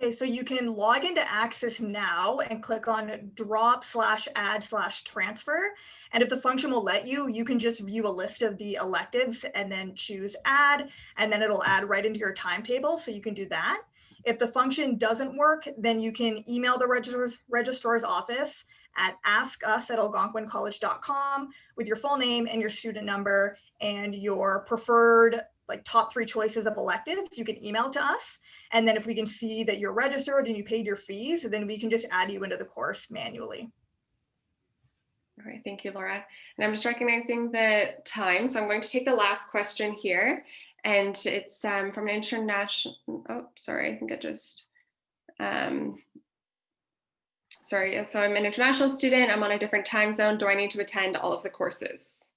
Speaker 4: Okay, so you can log into Access now and click on drop/add/transfer. And if the function will let you, you can just view a list of the electives and then choose add, and then it'll add right into your timetable. So you can do that. If the function doesn't work, then you can email the registrar's office at askus@algonquincollege.com with your full name and your student number and your preferred top 3 choices of electives. You can email to us. And then if we can see that you're registered and you paid your fees, then we can just add you into the course manually.
Speaker 1: All right, thank you, Laura. And I'm just recognizing the time. So I'm going to take the last question here. And it's from an international, oh, sorry, I think I just, sorry. So I'm an international student. I'm on a different time zone. Do I need to attend all of the courses?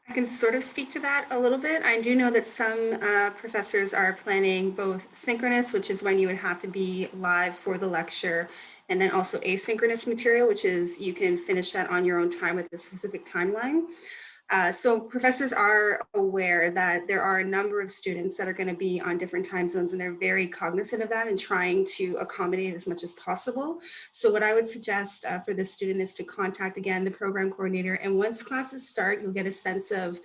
Speaker 9: I can sort of speak to that a little bit. I do know that some professors are planning both synchronous, which is when you would have to be live for the lecture, and then also asynchronous material, which is you can finish that on your own time with a specific timeline. So professors are aware that there are a number of students that are going to be on different time zones, and they're very cognizant of that and trying to accommodate as much as possible. So what I would suggest for the student is to contact, again, the program coordinator. And once classes start, you'll get a sense of,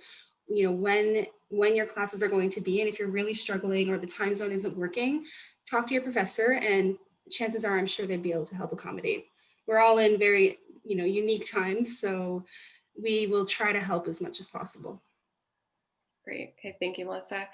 Speaker 9: when your classes are going to be. And if you're really struggling or the time zone isn't working, talk to your professor, and chances are I'm sure they'd be able to help accommodate. We're all in very, unique times. So we will try to help as much as possible.
Speaker 1: Great. Okay, thank you, Melissa.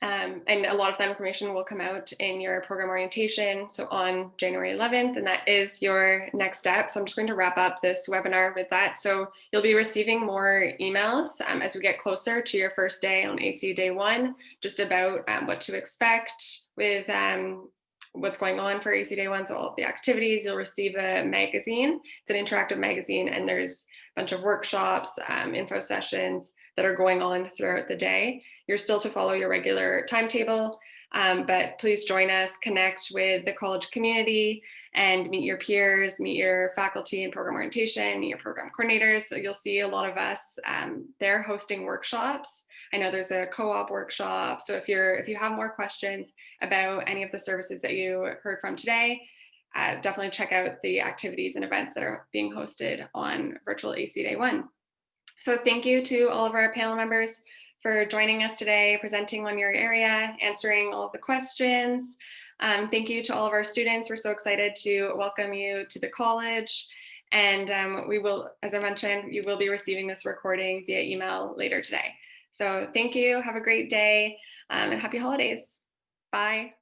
Speaker 1: And a lot of that information will come out in your program orientation, so on January 11th, and that is your next step. So I'm just going to wrap up this webinar with that. So you'll be receiving more emails as we get closer to your first day on AC Day 1, just about what to expect with what's going on for AC Day 1. So all of the activities, you'll receive a magazine. It's an interactive magazine, and there's a bunch of workshops, info sessions that are going on throughout the day. You're still to follow your regular timetable, but please join us, connect with the college community, and meet your peers, meet your faculty in program orientation, meet your program coordinators. So you'll see a lot of us there hosting workshops. I know there's a co-op workshop. So if you have more questions about any of the services that you heard from today, definitely check out the activities and events that are being hosted on virtual AC Day 1. So thank you to all of our panel members for joining us today, presenting on your area, answering all of the questions. Thank you to all of our students. We're so excited to welcome you to the college. And we will, as I mentioned, you will be receiving this recording via email later today. So thank you, have a great day, and happy holidays. Bye.